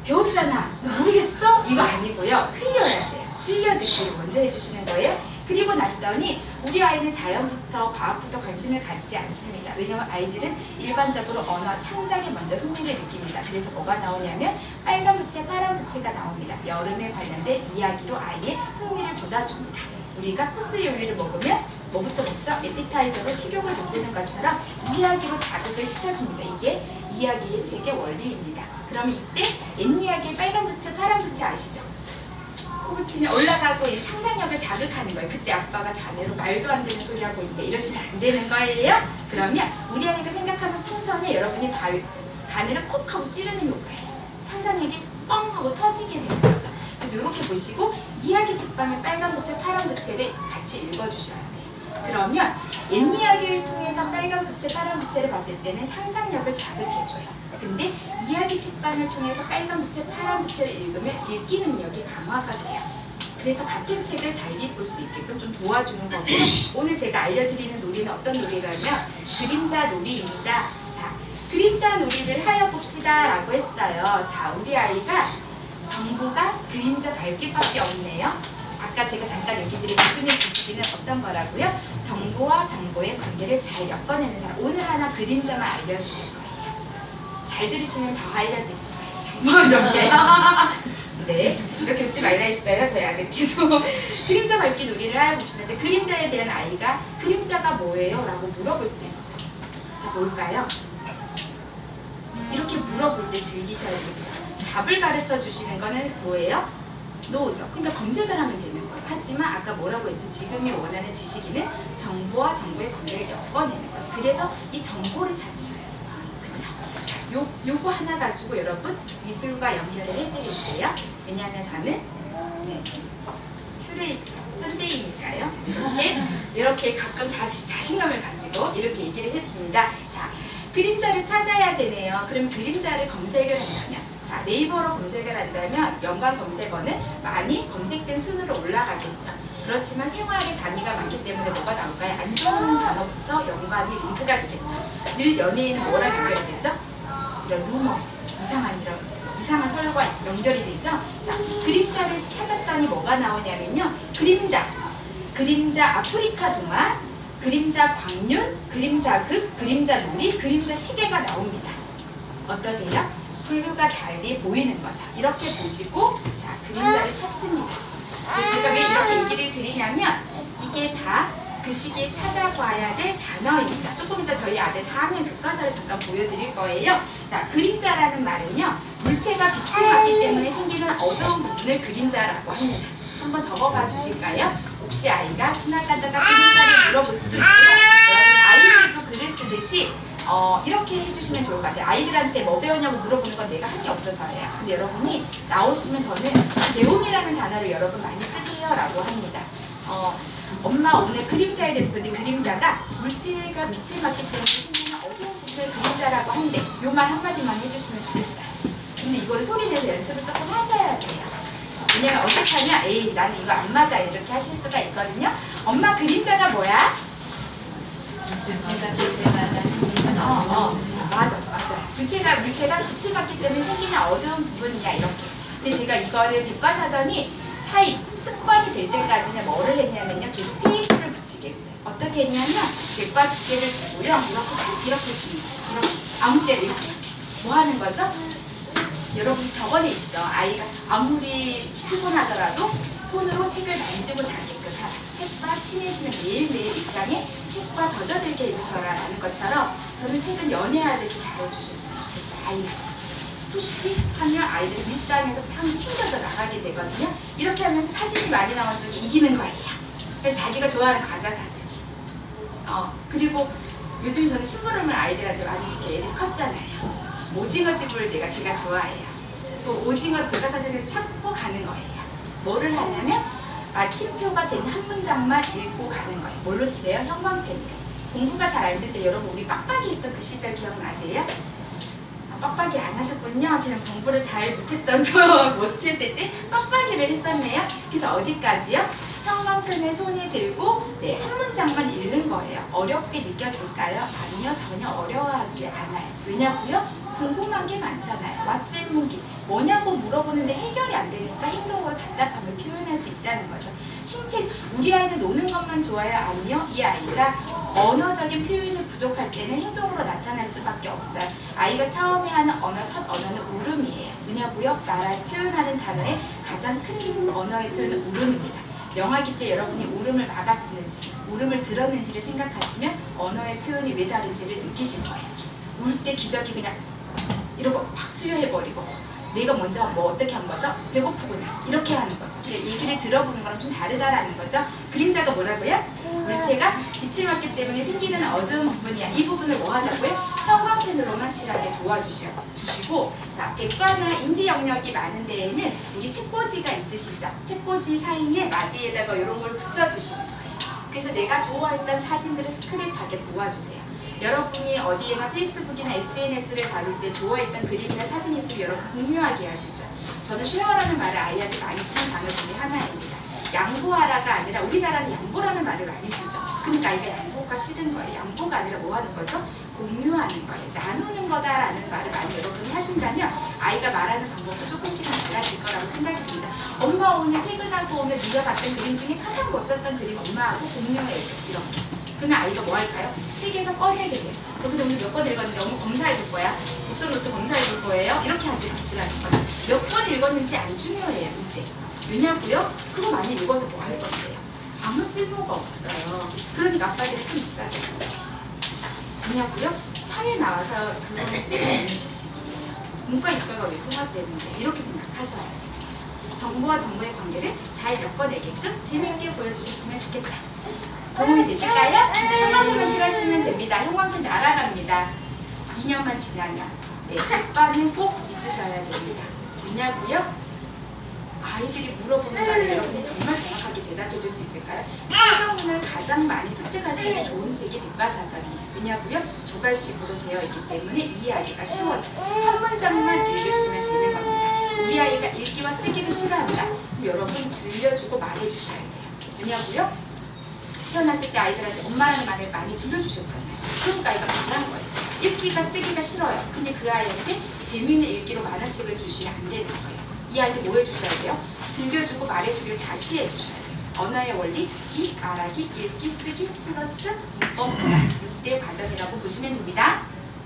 배웠잖아. 모르겠어? 이거 아니고요. 흘려야 돼요. 흘려듣기를 먼저 해주시는 거예요. 그리고 났더니 우리 아이는 자연부터 과학부터 관심을 가지지 않습니다. 왜냐하면 아이들은 일반적으로 언어, 창작에 먼저 흥미를 느낍니다. 그래서 뭐가 나오냐면 빨간 부채, 파란 부채가 나옵니다. 여름에 관련된 이야기로 아이의 흥미를 돋아줍니다. 우리가 코스 요리를 먹으면 뭐부터 먹죠? 에피타이저로 식욕을 돋구는 것처럼 이야기로 자극을 시켜줍니다. 이게 이야기의 책의 원리입니다. 그러면 이때 옛 이야기의 빨간 부채, 파란 부채 아시죠? 코 붙이면 올라가고 이 상상력을 자극하는 거예요. 그때 아빠가 자네로 말도 안 되는 소리 하고 있는데 이러시면 안 되는 거예요. 그러면 우리 아이가 생각하는 풍선에 여러분이 바늘을 콕 하고 찌르는 효과예요. 상상력이 뻥 하고 터지게 되는 거죠. 그래서 이렇게 보시고 이야기 책방에 빨간 부채, 파란 부채를 같이 읽어주셔야 돼요. 그러면 옛 이야기를 통해서 빨간 부채, 파란 부채를 봤을 때는 상상력을 자극해줘요. 근데 이야기 책방을 통해서 빨간 부채, 파란 부채를 읽으면 읽기 능력이 강화가 돼요. 그래서 같은 책을 달리 볼 수 있게끔 좀 도와주는 거고요. 오늘 제가 알려드리는 놀이는 어떤 놀이라면 그림자 놀이입니다. 자, 그림자 놀이를 하여 봅시다 라고 했어요. 자, 우리 아이가 정보가 그림자 밝기밖에 없네요. 아까 제가 잠깐 얘기 드린 요즘의 지식인은 어떤 거라고요? 정보와 정보의 관계를 잘 엮어내는 사람. 오늘 하나 그림자만 알려드릴 거예요. 잘 들으시면 더 알려드릴 거예요. 뭐 이렇게. 네, 이렇게 웃지 말라 했어요. 저희 아들이 계속. 그림자 밝기 놀이를 하여 봅시다. 근데 그림자에 대한 아이가 그림자가 뭐예요? 라고 물어볼 수 있죠. 자, 뭘까요? 이렇게 물어볼 때 즐기셔야겠죠. 답을 가르쳐 주시는 거는 뭐예요? 노죠. 그러니까 검색을 하면 되는 거예요. 하지만 아까 뭐라고 했지? 지금이 원하는 지식인은 정보와 정보의 관계를 엮어내는 거예요. 그래서 이 정보를 찾으셔야 돼요. 그쵸? 요거 하나 가지고 여러분 미술과 연결을 해드릴게요. 왜냐하면 저는 선생이니까요. 이렇게 가끔 자신감을 가지고 이렇게 얘기를 해줍니다. 자, 그림자를 찾아야 되네요. 그럼 그림자를 검색을 한다면, 자, 네이버로 검색을 한다면 연관 검색어는 많이 검색된 순으로 올라가겠죠. 그렇지만 생활의 단위가 많기 때문에 뭐가 나올까요? 안 좋은 단어부터 연관이 링크가 되겠죠. 늘 연예인은 뭐랑 연결되죠? 이런 루머, 이상한 설과 연결이 되죠. 자, 그림자를 찾았더니 뭐가 나오냐면요. 그림자 아프리카 동화, 그림자 광륜, 그림자 극, 그림자 놀이, 그림자 시계가 나옵니다. 어떠세요? 분류가 달리 보이는 거죠. 이렇게 보시고 자, 그림자를 찾습니다. 제가 왜 이렇게 얘기를 드리냐면 이게 다 그 시기에 찾아봐야 될 단어입니다. 조금 이따 저희 아들 4학년 교과서를 잠깐 보여드릴 거예요. 자, 그림자라는 말은요. 물체가 빛을 받기 때문에 생기는 어두운 부분을 그림자라고 합니다. 한번 적어봐 주실까요? 혹시 아이가 지나가다가 그림자를 물어볼 수도 있고요. 여러분 아이들도 글을 쓰듯이 이렇게 해주시면 좋을 것 같아요. 아이들한테 뭐 배웠냐고 물어보는 건 내가 한 게 없어서예요. 근데 여러분이 나오시면 저는 배움이라는 단어를 여러분 많이 쓰세요 라고 합니다. 엄마 오늘 그림자에 대해서 근데 그림자가 물체가 빛을 받기 때문에 생기는 어두운 부분을 그림자라고 한대. 요 말 한마디만 해주시면 좋겠어요. 근데 이거를 소리내서 연습을 조금 하셔야 돼요. 왜냐면 어떻게 하냐? 에이 나는 이거 안 맞아 이렇게 하실 수가 있거든요. 엄마 그림자가 뭐야? 맞아. 물체가 빛을 받기 때문에 생기는 어두운 부분이냐 이렇게. 근데 제가 이거를 백과사전이 타입, 습관이 될 때까지는 뭐를 했냐면요. 계속 테이프를 붙이게 했어요. 어떻게 했냐면 백과 두 개를 두고요. 이렇게 줍니다. 이렇게 아무 때나 이렇게. 뭐 하는 거죠? 여러분 저번에 있죠. 아이가 아무리 피곤하더라도 손으로 책을 만지고 자게끔 하라. 책과 친해지는 매일매일 일상에 책과 젖어들게 해주셔라 라는 것처럼 저는 책은 연애하듯이 다뤄주셨으면 좋겠어요. 아이가 푸시 하면 아이들이 밀당에서 탕 튕겨서 나가게 되거든요. 이렇게 하면서 사진이 많이 나온 쪽이 이기는 거예요. 자기가 좋아하는 과자 사주기. 그리고 요즘 저는 심부름을 아이들한테 많이 시켜요. 애들이 컸잖아요. 오징어 집을 제가 좋아해요. 그 오징어를 백과사전을 찾고 가는 거예요. 뭐를 하냐면 마침표가 된 한 문장만 읽고 가는 거예요. 뭘로 칠해요? 형광펜으로. 공부가 잘 안 될 때 여러분 우리 빡빡이 했던 그 시절 기억나세요? 빡빡이 안 하셨군요. 저는 공부를 잘 못했을 때 빡빡이를 했었네요. 그래서 어디까지요? 형광펜을 손에 들고 한 문장만 읽는 거예요. 어렵게 느껴질까요? 아니요. 전혀 어려워하지 않아요. 왜냐고요? 궁금한 게 많잖아요. 왓질문기 뭐냐고 물어보는데 해결이 안 되니까 행동으로 답답함을 표현할 수 있다는 거죠. 우리 아이는 노는 것만 좋아요? 아니요. 이 아이가 언어적인 표현이 부족할 때는 행동으로 나타날 수밖에 없어요. 아이가 처음에 하는 첫 언어는 울음이에요. 뭐냐고요? 표현하는 단어의 가장 큰 언어의 표현은 울음입니다. 영아기 때 여러분이 울음을 막았는지, 울음을 들었는지를 생각하시면 언어의 표현이 왜 다른지를 느끼실 거예요. 울 때 기저귀 그냥 이러고 막 수유해버리고 내가 먼저 뭐 어떻게 한 거죠? 배고프구나 이렇게 하는 거죠. 근데 얘기를 들어보는 거랑 좀 다르다라는 거죠. 그림자가 뭐라고요? 물체가 빛을 받기 때문에 생기는 어두운 부분이야. 이 부분을 뭐 하자고요? 형광펜으로만 칠하게 도와주시고 자, 백과나 인지 영역이 많은 데에는 우리 책꽂이가 있으시죠? 책꽂이 사이에 마디에다가 이런 걸 붙여주시는 거예요. 그래서 내가 좋아했던 사진들을 스크랩하게 도와주세요. 여러분이 어디에나 페이스북이나 SNS를 다룰 때 좋아했던 그림이나 사진이 있으면 여러분 공유하게 하시죠. 저는 쉐어라는 말을 아이한테 많이 쓰는 단어 중에 하나입니다. 양보하라가 아니라 우리나라는 양보라는 말을 많이 쓰죠. 그러니까 아이가 양보가 싫은 거예요. 양보가 아니라 뭐 하는 거죠? 공유하는 거예요. 나누는 거다라는 말을 많이 여러분이 하신다면 아이가 말하는 방법도 조금씩은 달라질 거라고 생각이 듭니다. 엄마 오늘 퇴근하고 오면 네가 봤던 그림 중에 가장 멋졌던 그림 엄마하고 공유해줘. 이렇게. 그러면 아이가 뭐 할까요? 책에서 꺼내게 돼요. 너 근데 오늘 몇 번 읽었는데 너무 검사해 줄 거야? 독서노트 검사해 줄 거예요? 이렇게 하지 마시라는 거예요. 몇 번 읽었는지 안 중요해요, 이제. 왜냐고요? 그거 많이 읽어서 뭐 할 건데요? 아무 쓸모가 없어요. 그러니까 아빠들이 참 비싸잖아요. 왜냐고요? 사회 나와서 그거는 쓸 수 있는 지식이에요. 문과 이과가 왜 통합되는데 이렇게 생각하셔야 돼요. 정보와 정보의 관계를 잘 엮어내게끔 재미있게 보여주셨으면 좋겠다. 도움이 되실까요? 형광펜 칠하시면 됩니다. 형광펜 날아갑니다. 2년만 지나면. 네, 오빠는 꼭 있으셔야 됩니다. 왜냐고요? 아이들이 물어보는 말을 여러분이 정말 정확하게 대답해 줄 수 있을까요? 한국문을 가장 많이 습득할 수 있는 좋은 책이 독가사전이에요. 왜냐고요? 두 갈식으로 되어 있기 때문에 이해하기가 쉬워져요. 한 문장만 읽으시면 되는 겁니다. 우리 아이가 읽기와 쓰기를 싫어한다. 그럼 여러분 들려주고 말해주셔야 돼요. 왜냐고요? 태어났을 때 아이들한테 엄마라는 말을 많이 들려주셨잖아요. 그러니까 아이가 말한 거예요. 읽기가 쓰기가 싫어요. 근데 그 아이한테 재미있는 읽기로 만화책을 주시면 안 되는 거예요. 이 아이한테 뭐 해주셔야 돼요? 들려주고 말해주기를 다시 해주셔야 돼요. 언어의 원리, 듣기, 말하기, 읽기, 쓰기, 플러스 문법, 문학 6대 과정이라고 보시면 됩니다.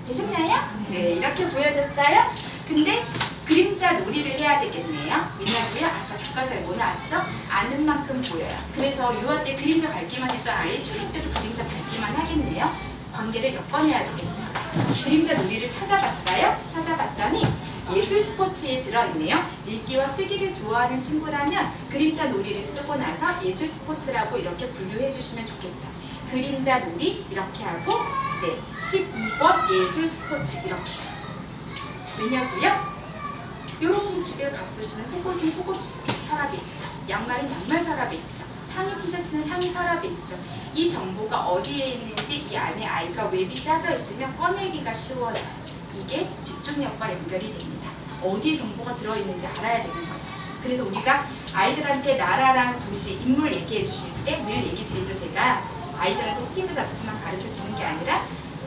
되셨나요? 네, 이렇게 보여졌어요. 근데 그림자 놀이를 해야 되겠네요. 왜냐고요? 아까 교과서에 뭐 나왔죠? 아는 만큼 보여요. 그래서 유아 때 그림자 밟기만 했던 아이 초등 때도 그림자 밟기만 하겠네요. 관계를 엮어내야 되겠습니다. 그림자 놀이를 찾아봤어요. 찾아봤더니 예술 스포츠에 들어있네요. 읽기와 쓰기를 좋아하는 친구라면 그림자 놀이를 쓰고 나서 예술 스포츠라고 이렇게 분류해 주시면 좋겠어요. 그림자 놀이 이렇게 하고 네, 12권 예술 스포츠 이렇게 해요. 왜냐고요? 여러분 집에 가보시면 속옷은 속옷 서랍에 있죠. 양말은 양말 서랍에 있죠. 상의 티셔츠는 상의 서랍에 있죠. 이 정보가 어디에 있는지 이 안에 아이가 웹이 짜져 있으면 꺼내기가 쉬워져요. 이게 집중력과 연결이 됩니다. 어디에 정보가 들어있는지 알아야 되는 거죠. 그래서 우리가 아이들한테 나라랑 도시, 인물 얘기해 주실 때 늘 얘기 드리죠. 제가 아이들한테 스티브 잡스만 가르쳐 주는 게 아니라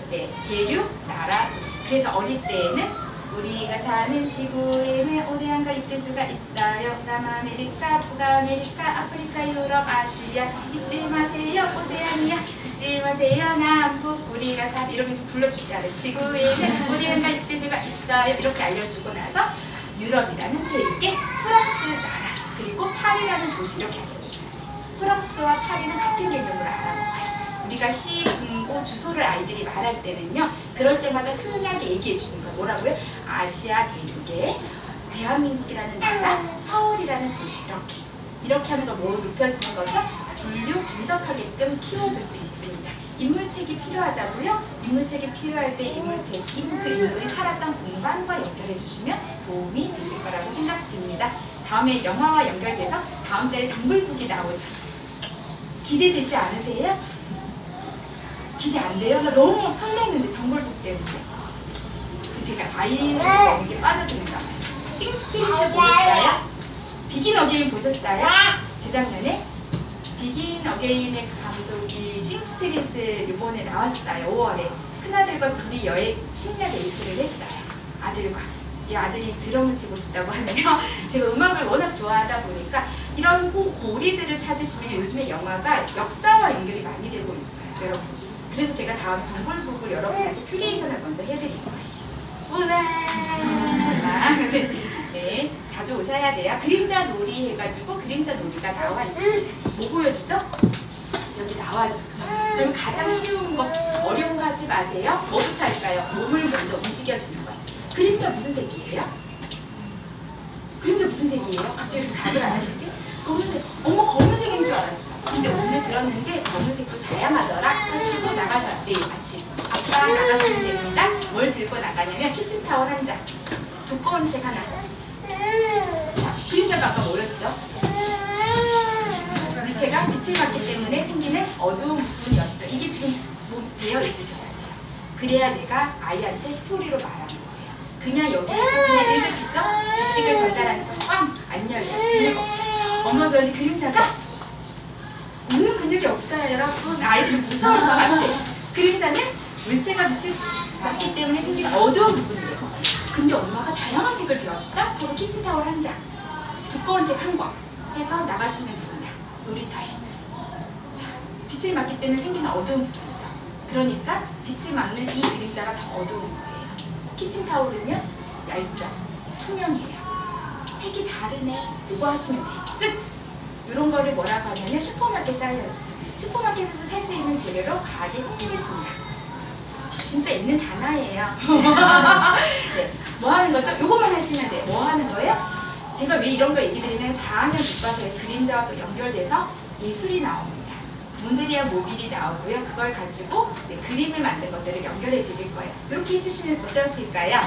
네, 대륙, 나라, 도시. 그래서 어릴 때에는 우리가 사는 지구에는 5대양과 6대주가 있어요. 남아메리카, 북아메리카, 아프리카, 유럽, 아시아. 잊지 마세요, 오세아니아. 잊지 마세요, 남북. 우리가 사는 이러면서 불러주잖아요. 지구에는 5대양과 6대주가 있어요. 이렇게 알려주고 나서 유럽이라는 대륙에 프랑스 나라 그리고 파리라는 도시 이렇게 알려주셔야 돼요. 프랑스와 파리는 같은 개념으로 알아먹어요. 우리가 시, 분고, 주소를 아이들이 말할 때는요. 그럴 때마다 흔하게 얘기해 주시는 거예요. 뭐라고요? 아시아 대륙에 대한민국이라는 나라, 서울이라는 도시 이렇게 하는 걸 뭐로 높여주는 거죠? 분류, 분석하게끔 키워줄 수 있습니다. 인물책이 필요하다고요? 인물책이 필요할 때 인물책, 그 인물이 살았던 공간과 연결해 주시면 도움이 되실 거라고 생각됩니다. 다음에 영화와 연결돼서 다음 달에 정글북이 나오죠. 기대되지 않으세요? 기대 안 돼요? 나 너무 설레는데 정글북 때문에. 제가 아이에게 빠져듭니다. 싱스트리트 보셨어요? 비긴 어게인 보셨어요? 재작년에 비긴 어게인의 그 감독이 싱스트릿을 이번에 나왔어요. 5월에 큰아들과 둘이 심야 데이트를 했어요. 아들과. 이 아들이 드럼을 치고 싶다고 하네요. 제가 음악을 워낙 좋아하다 보니까 이런 고리들을 찾으시면 요즘에 영화가 역사와 연결이 많이 되고 있어요. 여러분. 그래서 제가 다음 정글북을 여러분한테 큐레이션을 먼저 해드릴 거예요. 우와! 네, 자주 오셔야 돼요. 그림자 놀이 해가지고 그림자 놀이가 나와 있어요. 뭐 보여주죠? 여기 나와 있죠. 그럼 가장 쉬운 거, 어려운 거 하지 마세요. 뭐부터 할까요? 몸을 먼저 움직여주는 거예요. 그림자 무슨 색이에요? 그림자 무슨 색이에요? 갑자기 답을 안 하시지? 검은색. 엄마 검은색인 줄 알았어. 근데 오늘 들었는데 검은색도 다양하더라. 하시고 나가셔야 돼요. 아침. 아빠 나가시면 됩니다. 뭘 들고 나가냐면 키친타월 한 장. 두꺼운 책 하나. 자, 그림자가 아까 뭐였죠? 물체가 빛을 받기 때문에 생기는 어두운 부분이었죠. 이게 지금 되어 있으셔야 돼요. 그래야 내가 아이한테 스토리로 말하는 거예요. 그냥 여기 그냥 읽으시죠? 지식을 전달하니까 꽝! 안 열려요. 재미가 없어요. 엄마 배우는 그림자가 웃는 근육이 없어요, 여러분. 아이들은 무서울 것 같아요. 그림자는 물체가 빛을 받기 때문에 생기는 어두운 부분이에요. 근데 엄마가 다양한 색을 배웠다 하고 키친타월 한 장, 두꺼운 책 한 권 해서 나가시면 됩니다. 놀이터에. 자, 빛을 맞기 때문에 생기는 어두운 부분이죠. 그러니까 빛을 맞는 이 그림자가 더 어두운 거예요. 키친타올은요, 얇죠. 투명해요. 색이 다르네. 이거 하시면 돼요. 끝! 이런 거를 뭐라고 하냐면 슈퍼마켓 사이언스. 슈퍼마켓에서 살 수 있는 재료로 가게 풍부해진다. 진짜 있는 단어예요. 네, 뭐 하는 거죠? 이것만 하시면 돼요. 뭐 하는 거예요? 제가 왜 이런 걸 얘기 드리면 4학년 교과서에 그림자와 또 연결돼서 예술이 나옵니다. 몬드리안 모빌이 나오고요. 그걸 가지고 그림을 만든 것들을 연결해 드릴 거예요. 이렇게 해주시면 어떠실까요?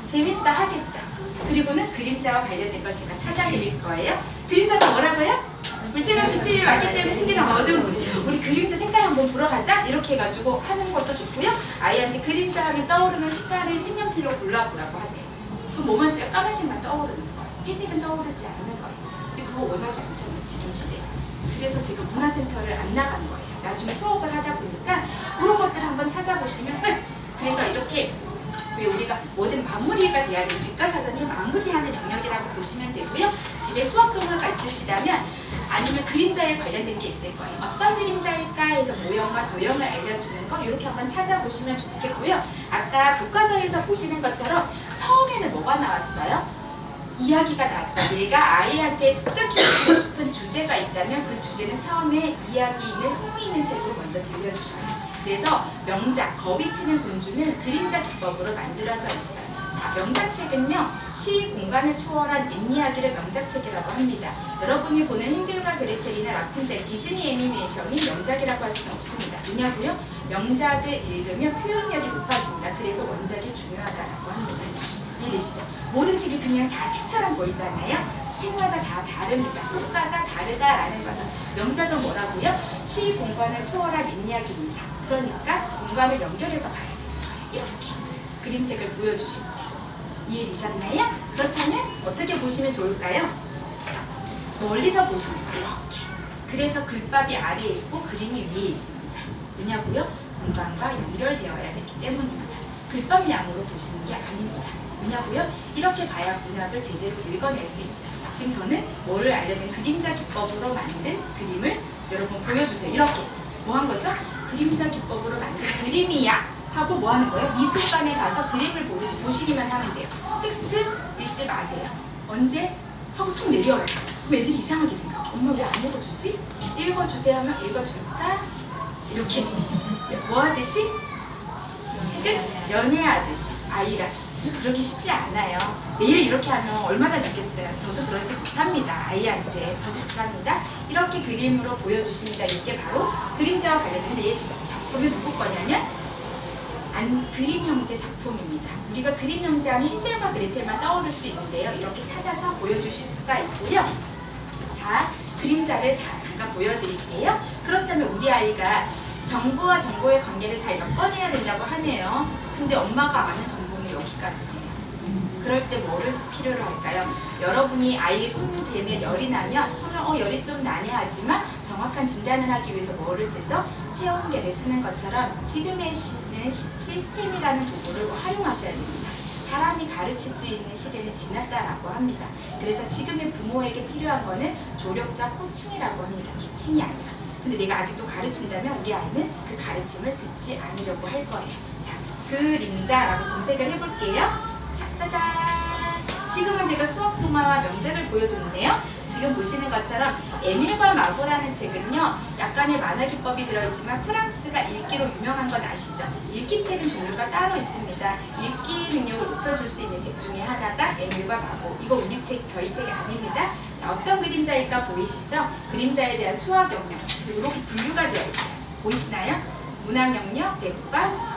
재밌어 하겠죠? 그리고는 그림자와 관련된 걸 제가 찾아드릴 거예요. 그림자가 뭐라고요? 물체가 빛이 맞기 때문에 생기는 어두운 부분. 우리 그림자 색깔 한번 보러 가자? 이렇게 해가지고 하는 것도 좋고요. 아이한테 그림자 하면 떠오르는 색깔을 색연필로 골라보라고 하세요. 그럼 뭐만 까만색만 떠오르는 거예요. 회색은 떠오르지 않는 거예요. 근데 그거 원하지 않잖아요, 지금 시대에. 그래서 제가 문화센터를 안 나가는 거예요. 나중에 수업을 하다 보니까 그런 것들을 한번 찾아보시면 끝! 그래서 이렇게 왜 우리가 뭐든 마무리가 돼야 되는 대가사전이 마무리하는 영역이라고 보시면 되고요. 집에 수학 동화가 있으시다면 아니면 그림자에 관련된 게 있을 거예요. 어떤 그림자일까 해서 모형과 도형을 알려주는 거 이렇게 한번 찾아보시면 좋겠고요. 아까 교과서에서 보시는 것처럼 처음에는 뭐가 나왔어요? 이야기가 나왔죠. 내가 아이한테 습득해주고 싶은 주제가 있다면 그 주제는 처음에 이야기 있는 흥미 있는 책으로 먼저 들려주셔요. 그래서 명작, 거위 치는 공주는 그림자 기법으로 만들어져 있어요. 자, 명작책은요, 시 공간을 초월한 옛이야기를 명작책이라고 합니다. 여러분이 보는 헨젤과 그레텔이나 라푼젤, 디즈니 애니메이션이 명작이라고 할 수는 없습니다. 왜냐고요? 명작을 읽으면 표현력이 높아집니다. 그래서 원작이 중요하다고 합니다. 이해되시죠? 모든 책이 그냥 다 책처럼 보이잖아요. 책마다 다 다릅니다. 효과가 다르다라는 거죠. 명작은 뭐라고요? 시 공간을 초월한 옛이야기입니다. 그러니까 공간을 연결해서 가야 돼요. 이렇게 그림책을 보여주시면 돼요. 이해되셨나요? 그렇다면 어떻게 보시면 좋을까요? 멀리서 보시면 돼요. 그래서 글밥이 아래에 있고 그림이 위에 있습니다. 왜냐고요? 공간과 연결되어야 되기 때문입니다. 글밥 양으로 보시는 게 아닙니다. 왜냐고요? 이렇게 봐야 문학을 제대로 읽어낼 수 있어요. 지금 저는 뭐를 알려낸 그림자 기법으로 만든 그림을 여러분 보여주세요. 이렇게 뭐 한 거죠? 그림자 기법으로 만든 그림이야 하고 뭐 하는 거예요? 미술관에 가서 그림을 보듯이 보시기만 하면 돼요. 텍스트 읽지 마세요. 언제? 하고 툭 내려와요. 그럼 애들이 이상하게 생각해. 엄마 왜 안 읽어주지? 읽어주세요 하면 읽어줄까? 이렇게 뭐 하듯이? 책은 연애하듯이 아이랑 그러기 쉽지 않아요. 매일 이렇게 하면 얼마나 좋겠어요. 저도 그러지 못합니다. 아이한테 저도 못합니다. 이렇게 그림으로 보여주십니다. 이게 바로 그림자와 관련된 내 작품이 누구 거냐면 그림 형제 작품입니다. 우리가 그림 형제 하면 헨젤과 그레텔만 떠오를 수 있는데요. 이렇게 찾아서 보여주실 수가 있고요. 자, 그림자를 잠깐 보여드릴게요. 그렇다면 우리 아이가 정보와 정보의 관계를 잘 엮어내야 된다고 하네요. 근데 엄마가 아는 정보는 여기까지예요. 그럴 때 뭐를 필요로 할까요? 여러분이 아이의 손이 대면 열이 나면 손을 열이 좀 나네 하지만 정확한 진단을 하기 위해서 뭐를 쓰죠? 체온계를 쓰는 것처럼 지금의 시대는 시스템이라는 도구를 활용하셔야 됩니다. 사람이 가르칠 수 있는 시대는 지났다라고 합니다. 그래서 지금의 부모에게 필요한 거는 조력자 코칭이라고 합니다. 티칭이 아니라. 근데 내가 아직도 가르친다면 우리 아이는 그 가르침을 듣지 않으려고 할 거예요. 자, 그림자라고 검색을 해볼게요. 자, 짜잔! 지금은 제가 수학 동화와 명작을 보여줬는데요. 지금 보시는 것처럼 에밀과 마고라는 책은요, 약간의 만화 기법이 들어있지만 프랑스가 읽기로 유명한 건 아시죠? 읽기 책은 종류가 따로 있습니다. 읽기 능력을 높여줄 수 있는 책 중에 하나가 에밀과 마고. 이거 우리 책, 저희 책이 아닙니다. 자, 어떤 그림자일까 보이시죠? 그림자에 대한 수학 영역, 이렇게 분류가 되어 있어요. 보이시나요? 문학 영역, 백과,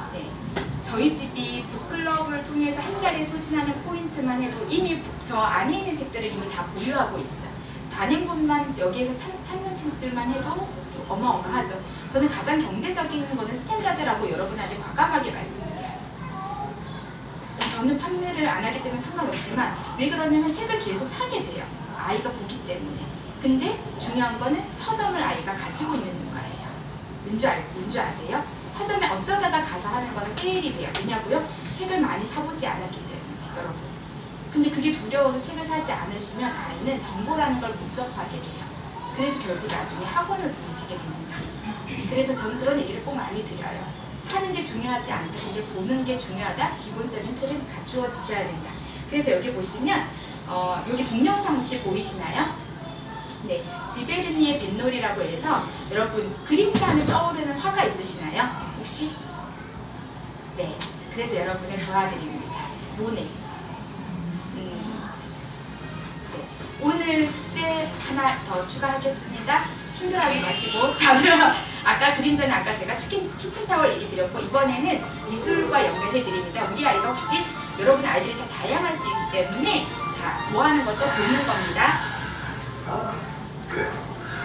저희 집이 북클럽을 통해서 한 달에 소진하는 포인트만 해도 이미 저 안에 있는 책들을 이미 다 보유하고 있죠. 단행본만 여기에서 찾는 책들만 해도 어마어마하죠. 저는 가장 경제적인 거는 스탠다드라고 여러분한테 과감하게 말씀드려요. 저는 판매를 안 하기 때문에 상관없지만 왜 그러냐면 책을 계속 사게 돼요. 아이가 보기 때문에. 근데 중요한 거는 서점을 아이가 가지고 있는 거예요. 왠지 아세요? 서점에 어쩌다가 가서 하는 거는 페일이 돼요. 왜냐고요? 책을 많이 사보지 않았기 때문에, 여러분. 근데 그게 두려워서 책을 사지 않으시면 아이는 정보라는 걸 못 접하게 돼요. 그래서 결국 나중에 학원을 보시게 됩니다. 그래서 저는 그런 얘기를 꼭 많이 드려요. 사는 게 중요하지 않다. 근데 보는 게 중요하다. 기본적인 틀은 갖추어지셔야 된다. 그래서 여기 보시면 여기 동영상 혹시 보이시나요? 네, 지베르니의 뱃놀이라고 해서 여러분 그림자 하면 떠오르는 화가 있으시나요? 혹시? 네, 그래서 여러분을 도와드립니다. 모네. 네. 오늘 숙제 하나 더 추가하겠습니다. 힘들어하지 마시고 다음은 아까 그림자는 아까 제가 키친타월 얘기 드렸고 이번에는 미술과 연결해 드립니다. 우리 아이가 혹시 여러분 아이들이 다 다양할 수 있기 때문에 자, 뭐 하는 거죠? 보는 겁니다.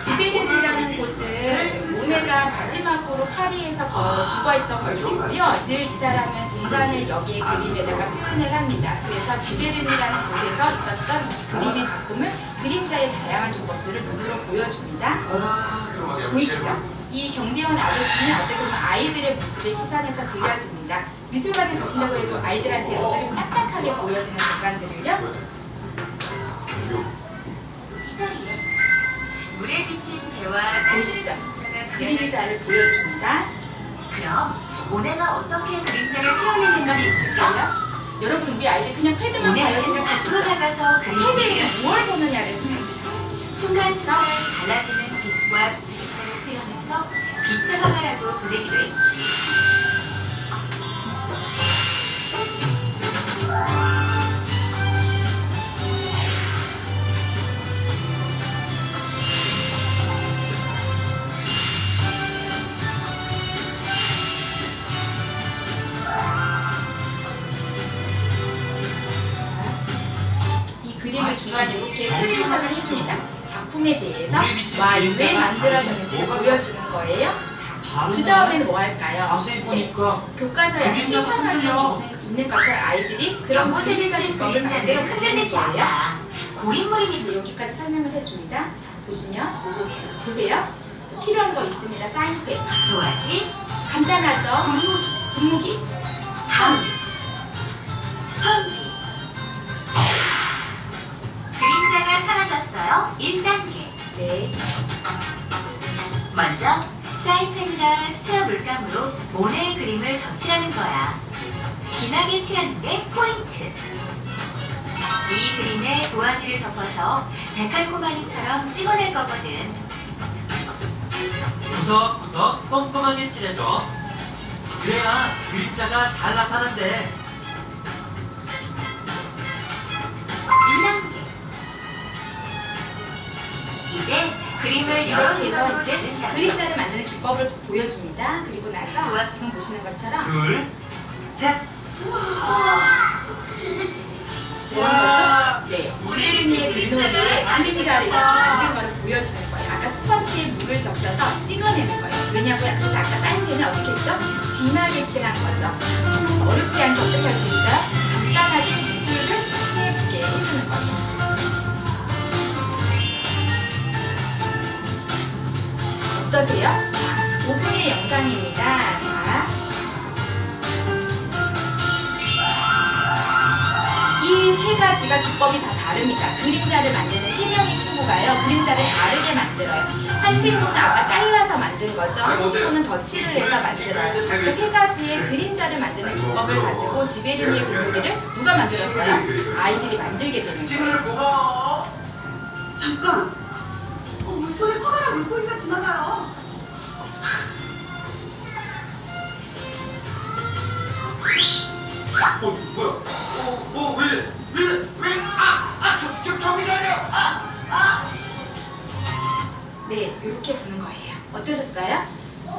지베르니라는 곳은 모네가 마지막으로 파리에서 죽어있던 곳이고요. 늘 이 사람은 공간을 여기에 그림에다가 표현을 합니다. 그래서 지베르니라는 곳에서 있었던 그림의 작품을 그림자의 다양한 기법들을 눈으로 보여줍니다. 보이시죠? 이 경비원 아저씨는 어떻게 보면 아이들의 모습을 시선에서 그려집니다. 미술관에 가신다고 해도 아이들한테 어떻게 딱딱하게 보여지는 공간들을요. 물에 비친 배와 보이시죠? 그림자를 보여줍니다. 그럼 모네가 어떻게 그림자를 표현했는지 생각이 있을까요? 여러분 우리 아이들 그냥 패드만 봐요 생각하시죠? 나가서 패드에서 무엇을 보느냐를 찾으셔야 돼요. 순간순간 달라지는 빛과 그림자를 표현해서 빛의 화가라고 부르기도 했지. 그림을 중간에 이렇게 프레이션을 해줍니다. 작품에 대해서 왜 만들어졌는지를 보여주는 거예요. 자, 그 다음에는 뭐 할까요? 네, 교과서에 실천 활동이 있는 것처럼 아이들이 그런 모델리즘 그림자들 흔들리지 않아. 고인물이니까 여기까지 설명을 해줍니다. 자, 보세요. 필요한 거 있습니다. 사인펜. 도화지, 간단하죠? 분무기, 스펀지, 스펀지. 그림자가 사라졌어요. 1단계. 네. 먼저 사인펜이나 수채화 물감으로 모네의 그림을 덧칠하는 거야. 진하게 칠하는 게 포인트. 이 그림에 도화지를 덮어서 데칼코마니처럼 찍어낼 거거든. 구석구석 꼼꼼하게 칠해줘. 그래야 그림자가 잘 나타난대. 2단계. 이제 그림을 여러 이렇게 해서 지점으로 이제 지른다. 그림자를 만드는 기법을 보여줍니다. 그리고 나서 지금 보시는 것처럼 둘, 셋. 이런 거죠? 네. 지베르니의 뱃놀이에 그림자를 이렇게 만든 거를 보여주는 거예요. 아까 스펀지에 물을 적셔서 찍어내는 거예요. 왜냐고요? 그래서 아까 사인펜을 어떻게 했죠? 진하게 칠한 거죠. 어렵지 않게 어떻게 할 수 있어요? 간단하게 미술을 칠해보게 해주는 거죠. 어떠세요? 자, 5분의 영상입니다. 자, 이 세 가지가 기법이 다 다릅니다. 그림자를 만드는 세 명의 친구가요, 그림자를 다르게 만들어요. 한 친구는 아까 잘라서 만든 거죠. 한 친구는 덧칠을 해서 만들어요. 그 세 가지의 그림자를 만드는 기법을 가지고 지베르니의 뱃놀이를 누가 만들었어요? 아이들이 만들게 되는 거예요. 잠깐! 물속에 커다란 물고기가 지나가요. 뭐야? 왜? 정이라뇨! 네, 이렇게 보는 거예요. 어떠셨어요?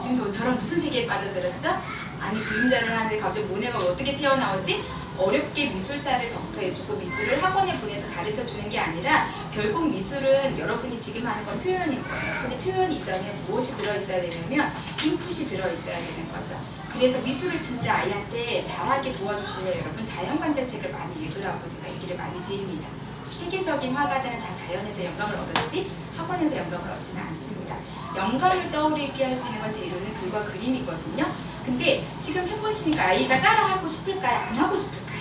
지금 저랑 무슨 세계에 빠져들었죠? 아니, 그림자를 하는데 갑자기 모네가 어떻게 튀어나오지? 어렵게 미술사를 접해주고 미술을 학원에 보내서 가르쳐주는 게 아니라 결국 미술은 여러분이 지금 하는 건 표현인 거예요. 근데 표현 이전에 무엇이 들어있어야 되냐면 인풋이 들어있어야 되는 거죠. 그래서 미술을 진짜 아이한테 잘하게 도와주시면 여러분 자연관찰책을 많이 읽으라고 제가 얘기를 많이 드립니다. 세계적인 화가들은 다 자연에서 영감을 얻었지 학원에서 영감을 얻지는 않습니다. 영감을 떠오르게 할 수 있는 건 재료는 글과 그림이거든요. 근데 지금 해보시니까 아이가 따라하고 싶을까요? 안 하고 싶을까요?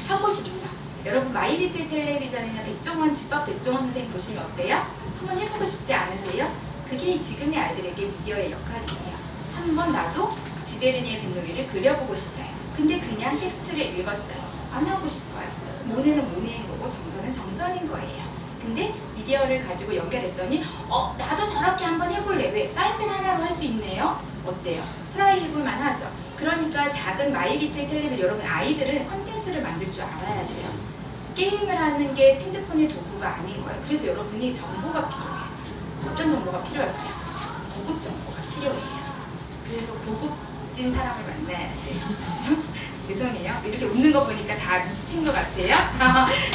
하고 싶죠. 여러분 마이리틀 텔레비전이나 백종원 집밥 백종원 선생 보시면 어때요? 한번 해보고 싶지 않으세요? 그게 지금의 아이들에게 미디어의 역할이에요. 한번 나도 지베르니의 뱃놀이를 그려보고 싶다. 근데 그냥 텍스트를 읽었어요. 안 하고 싶어요. 모네는 모네인 거고 정선은 정선인 거예요. 근데 미디어를 가지고 연결했더니 나도 저렇게 한번 해볼래. 왜? 사인펜 하나로 할 수 있네요. 어때요? 트라이 해볼만 하죠. 그러니까 작은 마이리틀 텔레비전 여러분 아이들은 컨텐츠를 만들 줄 알아야 돼요. 게임을 하는 게 핸드폰의 도구가 아닌 거예요. 그래서 여러분이 정보가 필요해요. 어떤 정보가 필요할까요? 고급 정보가 필요해요. 그래서 고급진 사람을 만나야 돼요. 죄송해요. 이렇게 웃는 거 보니까 다 눈치챈 것 같아요.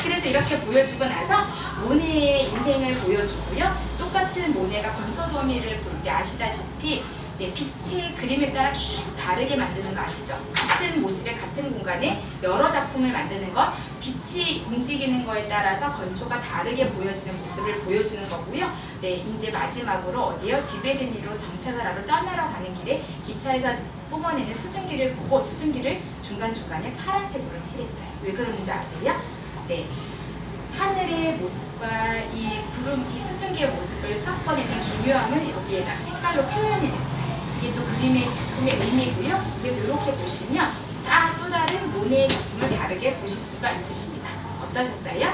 그래서 이렇게 보여주고 나서 모네의 인생을 보여주고요. 똑같은 모네가 건초더미를 볼 때 아시다시피 빛의 그림에 따라 계속 다르게 만드는 거 아시죠? 같은 모습에 같은 공간에 여러 작품을 만드는 건 빛이 움직이는 거에 따라서 건초가 다르게 보여지는 모습을 보여주는 거고요. 네, 이제 마지막으로 어디요? 지베르니로 정착을 하러 떠나러 가는 길에 기차에서 뿜어내는 수증기를 보고 수증기를 중간중간에 파란색으로 칠했어요. 왜 그러는지 아세요? 네. 하늘의 모습과 이 구름, 이 수증기의 모습을 섞어내는 기묘함을 여기에다 색깔로 표현해냈어요. 이게 또 그림의 작품의 의미고요. 그래서 이렇게 보시면 또 다른 모네의 작품을 다르게 보실 수가 있으십니다. 어떠셨어요?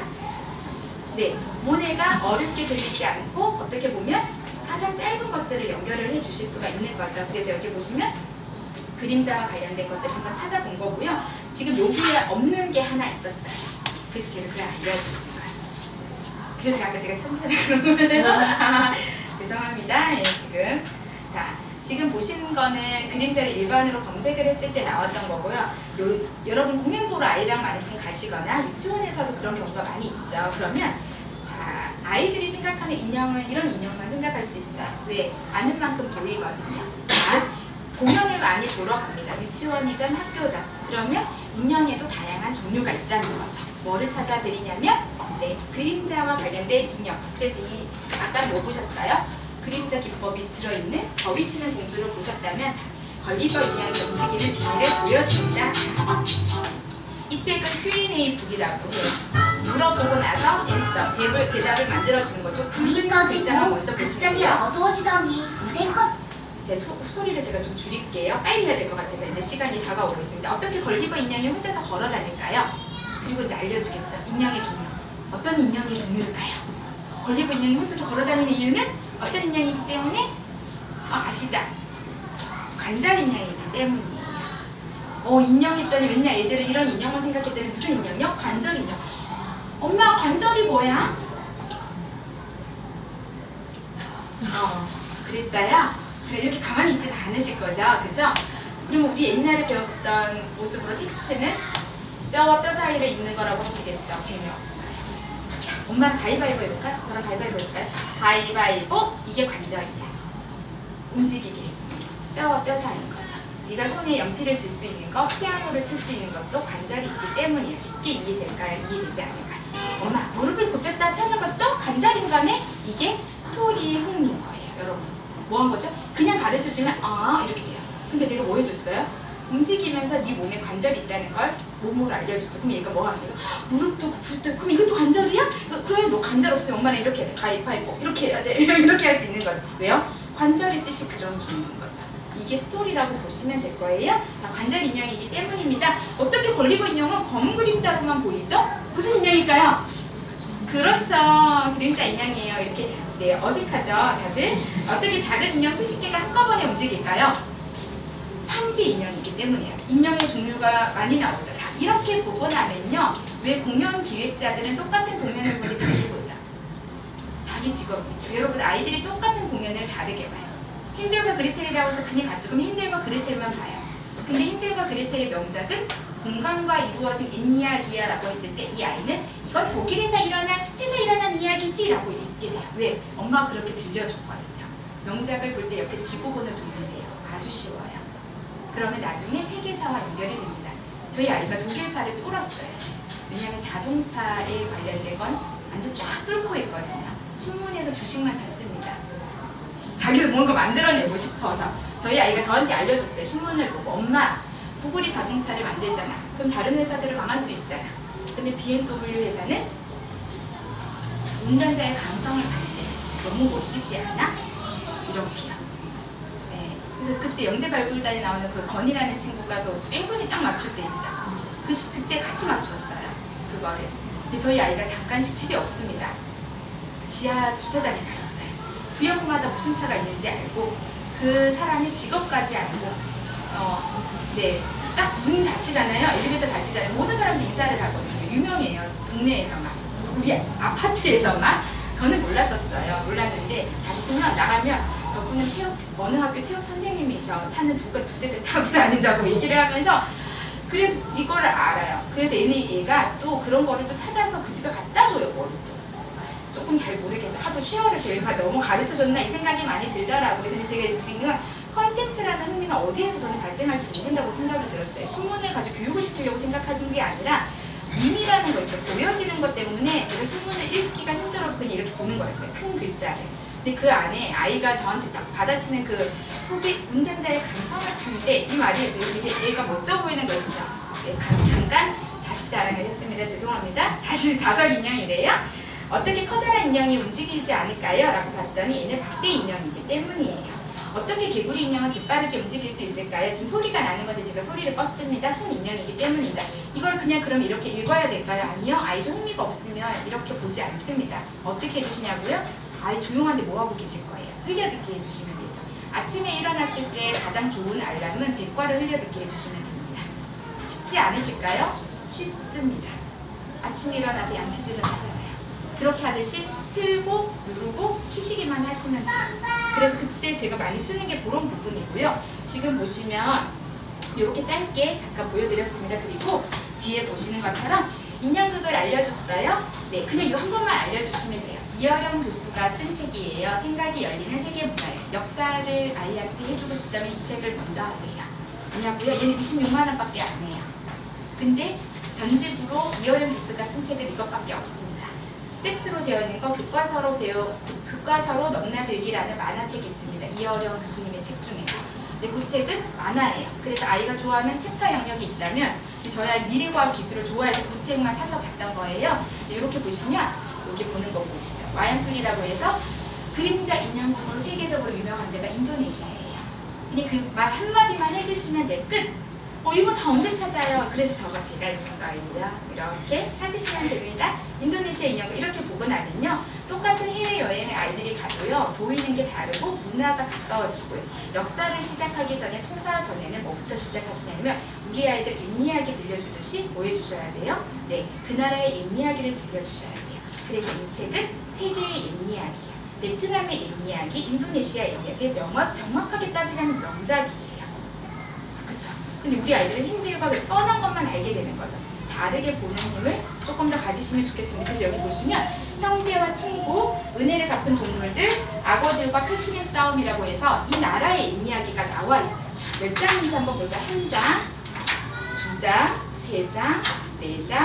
네, 모네가 어렵게 들리지 않고 어떻게 보면 가장 짧은 것들을 연결을 해 주실 수가 있는 거죠. 그래서 여기 보시면 그림자와 관련된 것들을 한번 찾아본 거고요. 지금 여기에 없는 게 하나 있었어요. 그래서 제가 그걸 알려드리는 거예요. 그래서 아까 제가 천사라 그런 거예요. 죄송합니다. 예, 지금 보시는 거는 그림자를 일반으로 검색을 했을 때 나왔던 거고요. 여러분 공연 보러 아이랑 많이 좀 가시거나 유치원에서도 그런 경우가 많이 있죠. 그러면 아이들이 생각하는 인형은 이런 인형만 생각할 수 있어요. 왜? 아는 만큼 보이거든요. 공연을 많이 보러 갑니다. 유치원이든 학교든. 그러면 인형에도 다양한 종류가 있다는 거죠. 뭐를 찾아드리냐면 그림자와 관련된 인형. 그래서 아까 뭐 보셨어요? 그림자 기법이 들어있는 거위치는 공주를 보셨다면 걸리버 인형의 움직이는 비밀을 보여줍니다. 이 책은 Q&A 북이라고 해요. 물어보고 나서 대답을 만들어주는 거죠. 불이 글자만 꺼지고 먼저 갑자기 보시고요. 어두워지더니 무대 컷. 제 소리를 제가 좀 줄일게요. 빨리 해야 될 것 같아서 이제 시간이 다가오고 있습니다. 어떻게 걸리버 인형이 혼자서 걸어 다닐까요? 그리고 이제 알려주겠죠. 인형의 종류. 어떤 인형의 종류일까요? 걸리버 인형이 혼자서 걸어 다니는 이유는 어떤 인형이기 때문에? 아시죠? 관절 인형이기 때문이에요. 인형 했더니 맨날 애들은 이런 인형만 생각했더니 무슨 인형이요? 관절 인형. 엄마 관절이 뭐야? 그랬어요? 그래, 이렇게 가만히 있지 않으실 거죠? 그죠? 그럼 우리 옛날에 배웠던 모습으로 텍스트는 뼈와 뼈 사이를 잇는 거라고 하시겠죠? 재미없어요. 엄마 가위바위보 해볼까요? 저랑 가위바위보 해볼까요? 가위바위보, 이게 관절이야. 움직이게 해주는 거. 뼈와 뼈 사이인 거죠. 네가 손에 연필을 질 수 있는 거, 피아노를 칠 수 있는 것도 관절이 있기 때문이에요. 쉽게 이해될까요? 이해되지 않을까요? 엄마 무릎을 굽혔다 펴는 것도 관절인 거네? 이게 스토리의 흥미인 거예요. 여러분 뭐 한 거죠? 그냥 가르쳐주면 이렇게 돼요. 근데 내가 뭐 해줬어요? 움직이면서 네 몸에 관절이 있다는 걸 몸으로 알려줬죠. 그럼 얘가 뭐 하는 거죠? 무릎도 굽힐 그럼 이것도 관절이야? 그래 너 관절 없으면 엄마는 이렇게 해야 돼. 가위바위보 이렇게 해야 돼. 이렇게 할 수 있는 거죠. 왜요? 관절의 뜻이 그런 기능인 거죠. 이게 스토리라고 보시면 될 거예요. 자, 관절 인형이기 때문입니다. 어떻게 걸리버 인형은 검은 그림자로만 보이죠? 무슨 인형일까요? 그렇죠. 그림자 인형이에요. 이렇게 어색하죠? 다들? 어떻게 작은 인형 수십 개가 한꺼번에 움직일까요? 판지 인형이기 때문이에요. 인형의 종류가 많이 나오죠. 자, 이렇게 보고 나면요. 왜 공연 기획자들은 똑같은 공연을 보니 다르게 보죠? 자기 직업이니까. 여러분 아이들이 똑같은 공연을 다르게 봐요. 헨젤과 그레텔이라고 해서 그냥 같죠. 그럼 헨젤과 그레텔만 봐요. 근데 헨젤과 그레텔의 명작은 공간과 이루어진 옛이야기야라고 했을 때 이 아이는 이건 독일에서 일어난 숲에서 일어난 이야기지 라고 읽게 돼요. 왜? 엄마가 그렇게 들려줬거든요. 명작을 볼 때 옆에 지구본을 돌리세요. 아주 쉬워요. 그러면 나중에 세계사와 연결이 됩니다. 저희 아이가 독일사를 뚫었어요. 왜냐하면 자동차에 관련된 건 완전 쫙 뚫고 있거든요. 신문에서 주식만 찾습니다. 자기도 뭔가 만들어내고 싶어서. 저희 아이가 저한테 알려줬어요. 신문을 보고. 엄마, 구글이 자동차를 만들잖아. 그럼 다른 회사들은 망할 수 있잖아. 근데 BMW 회사는 운전자의 감성을 봤대. 너무 멋지지 않아? 이렇게요. 네. 그래서 그때 영재발굴단에 나오는 그 건이라는 친구가 그 뺑소니 딱 맞출 때 있죠. 그때 같이 맞췄어요. 그거를. 근데 저희 아이가 잠깐씩 집에 없습니다. 지하 주차장에 가 있어요. 구역마다 무슨 차가 있는지 알고 그 사람의 직업까지 알고 네. 딱 문 닫히잖아요. 엘리베이터 닫히잖아요. 모든 사람들이 인사를 하거든요. 유명해요. 동네에서만. 우리 아파트에서만. 저는 몰랐었어요. 몰랐는데 닫히면 나가면 저분은 어느 학교 체육 선생님이셔. 차는 두 대 타고 다닌다고 얘기를 하면서 그래서 이거를 알아요. 그래서 얘가 또 그런 거를 또 찾아서 그 집에 갖다 줘요. 뭐를 또. 조금 잘 모르겠어요. 하도 쉬워를 제가 너무 가르쳐줬나 이 생각이 많이 들더라고요. 근데 제가 느낀 건 컨텐츠라는 흥미는 어디에서 저는 발생할지 모른다고 생각이 들었어요. 신문을 가지고 교육을 시키려고 생각하는 게 아니라 의미라는 거 있죠. 보여지는 것 때문에 제가 신문을 읽기가 힘들어서 그냥 이렇게 보는 거였어요. 큰 글자를. 근데 그 안에 아이가 저한테 딱 받아치는 그 소비 운전자의 감성을 타는데 이 말이 되게 얘가 멋져 보이는 거 있죠. 네, 잠깐 자식 자랑을 했습니다. 죄송합니다. 자석 인형이래요. 어떻게 커다란 인형이 움직이지 않을까요? 라고 봤더니 얘는 박대 인형이기 때문이에요. 어떻게 개구리 인형은 재빠르게 움직일 수 있을까요? 지금 소리가 나는 건데 제가 소리를 껐습니다. 손 인형이기 때문입니다. 이걸 그냥 그럼 이렇게 읽어야 될까요? 아니요. 아이도 흥미가 없으면 이렇게 보지 않습니다. 어떻게 해주시냐고요? 아이 조용한데 뭐하고 계실 거예요? 흘려듣게 해주시면 되죠. 아침에 일어났을 때 가장 좋은 알람은 백과를 흘려듣게 해주시면 됩니다. 쉽지 않으실까요? 쉽습니다. 아침에 일어나서 양치질을 하잖아요. 그렇게 하듯이 틀고 누르고 키시기만 하시면 돼요. 그래서 그때 제가 많이 쓰는 게 그런 부분이고요. 지금 보시면 이렇게 짧게 잠깐 보여드렸습니다. 그리고 뒤에 보시는 것처럼 인형극을 알려줬어요. 네, 그냥 이거 한 번만 알려주시면 돼요. 이어령 교수가 쓴 책이에요. 생각이 열리는 세계문화예요. 역사를 아이한테 해주고 싶다면 이 책을 먼저 하세요. 왜냐고요? 얘는 26만 원밖에 안 해요. 근데 전집으로 이어령 교수가 쓴 책은 이것밖에 없습니다. 세트로 되어 있는 거 교과서로 넘나들기라는 만화책이 있습니다. 이어령 교수님의 책 중에서. 근데 그 책은 만화예요. 그래서 아이가 좋아하는 챕터 영역이 있다면 저희 아이 미래과학 기술을 좋아해서 그 책만 사서 봤던 거예요. 이렇게 보시면 여기 보는 거 보시죠. 와얀풀리라고 해서 그림자 인형극으로 세계적으로 유명한 데가 인도네시아예요. 근데 그 말 한마디만 해주시면 돼. 끝! 이거 다 언제 찾아요? 그래서 저거 제가 입은 거예요. 이렇게 찾으시면 됩니다. 인도네시아 인형극 이렇게 보고 나면요. 똑같은 해외여행을 아이들이 가도요. 보이는 게 다르고 문화가 가까워지고요. 역사를 시작하기 전에 통사 전에는 뭐부터 시작하시냐면 우리 아이들 옛이야기 들려주듯이 뭐 해주셔야 돼요? 네, 그 나라의 옛이야기를 들려주셔야 돼요. 그래서 이 책은 세계의 옛이야기예요. 베트남의 옛이야기, 인도네시아 옛이야기 정확하게 따지자면 명작이에요. 그쵸? 근데 우리 아이들은 힌질과 뻔한 것만 알게 되는 거죠. 다르게 보는 힘을 조금 더 가지시면 좋겠습니다. 그래서 여기 보시면 형제와 친구, 은혜를 갚은 동물들, 악어들과 칼친의 싸움이라고 해서 이 나라의 옛이야기가 나와 있어요. 몇 장인지 한번 볼까요? 한 장, 두 장, 세 장, 네 장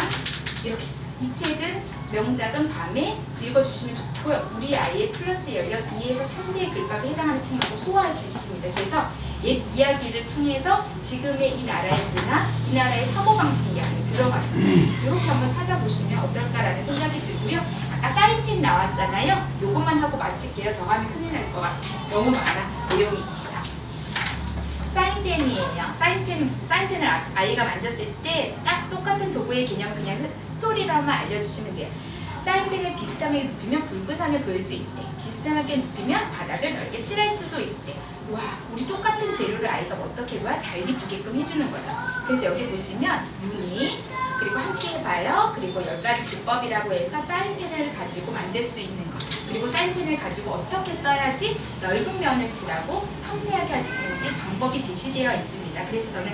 이렇게 있어요. 이 책은 명작은 밤에 읽어주시면 좋고요. 우리 아이의 플러스 연령 2에서 3세의 글밥에 해당하는 책이라고 소화할 수 있습니다. 그래서 옛 이야기를 통해서 지금의 이 나라의 문화, 이 나라의 사고방식 이야기 들어가 있습니다. 이렇게 한번 찾아보시면 어떨까라는 생각이 들고요. 아까 사인펜 나왔잖아요. 요것만 하고 마칠게요. 더 하면 큰일 날 것 같아요. 너무 많아, 내용이. 자, 사인펜이에요. 사인펜을 아이가 만졌을 때 딱 똑같은 도구의 개념 그냥 스토리로만 알려주시면 돼요. 사인펜을 비슷하게 눕히면 붉은 선을 보일 수 있대. 비슷하게 눕히면 바닥을 넓게 칠할 수도 있대. 와, 우리 똑같은 재료를 아이가 어떻게 봐야 달리 보게끔 해주는 거죠. 그래서 여기 보시면 무늬, 그리고 함께 해봐요. 그리고 10가지 기법이라고 해서 사인펜을 가지고 만들 수 있는 것. 그리고 사인펜을 가지고 어떻게 써야지 넓은 면을 칠하고 섬세하게 할 수 있는지 방법이 제시되어 있습니다. 그래서 저는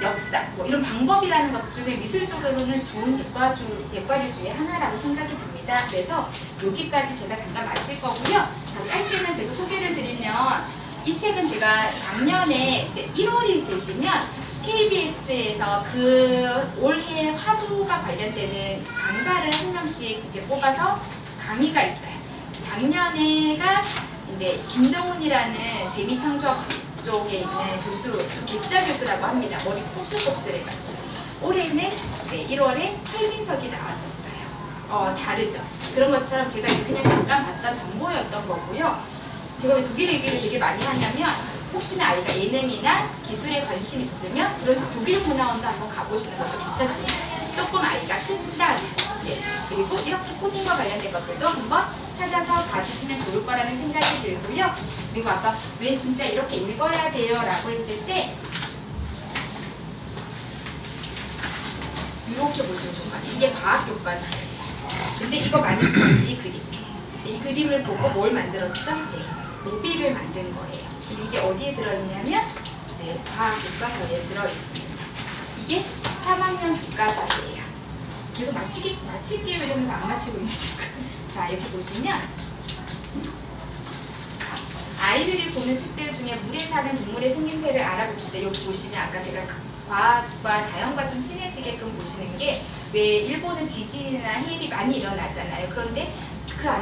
역사, 뭐 이런 방법이라는 것 중에 미술적으로는 좋은 백과류 중에 하나라고 생각이 듭니다. 그래서 여기까지 제가 잠깐 마칠 거고요. 자, 짧게는 제가 소개를 드리면 이 책은 제가 작년에 이제 1월이 되시면 KBS에서 그 올해 화두가 관련되는 강사를 한 명씩 이제 뽑아서 강의가 있어요. 작년에가 이제 김정훈이라는 재미창조학 쪽에 있는 교수, 객자 교수라고 합니다. 머리 곱슬곱슬해가지고. 올해는 네, 1월에 설민석이 나왔었어요. 다르죠. 그런 것처럼 제가 이제 그냥 잠깐 봤던 정보였던 거고요. 제가 왜 독일 얘기를 되게 많이 하냐면 혹시나 아이가 예능이나 기술에 관심 있으면 그런 독일 문화원도 한번 가보시는 것도 괜찮습니다. 조금 아이가 큰다. 네. 그리고 이렇게 코딩과 관련된 것들도 한번 찾아서 봐주시면 좋을 거라는 생각이 들고요. 그리고 아까 왜 진짜 이렇게 읽어야 돼요? 라고 했을 때 이렇게 보시면 좋을 것 같아요. 이게 과학 교과서예요. 근데 이거 많이 보지, 이 그림. 이 그림을 보고 뭘 만들었죠? 네. 모비를 만든 거예요. 근데 이게 어디에 들어있냐면 네, 과학 교과서에 들어있습니다. 이게 3학년 교과서예요. 계속 맞힐게요 이러면서 안 맞히고 있는 지금. 자, 이렇게 보시면 아이들이 보는 책들 중에 물에 사는 동물의 생김새를 알아봅시다. 여기 보시면 아까 제가 과학과 자연과 좀 친해지게끔 보시는 게 왜 일본은 지진이나 해일이 많이 일어나잖아요. 그런데 그 안에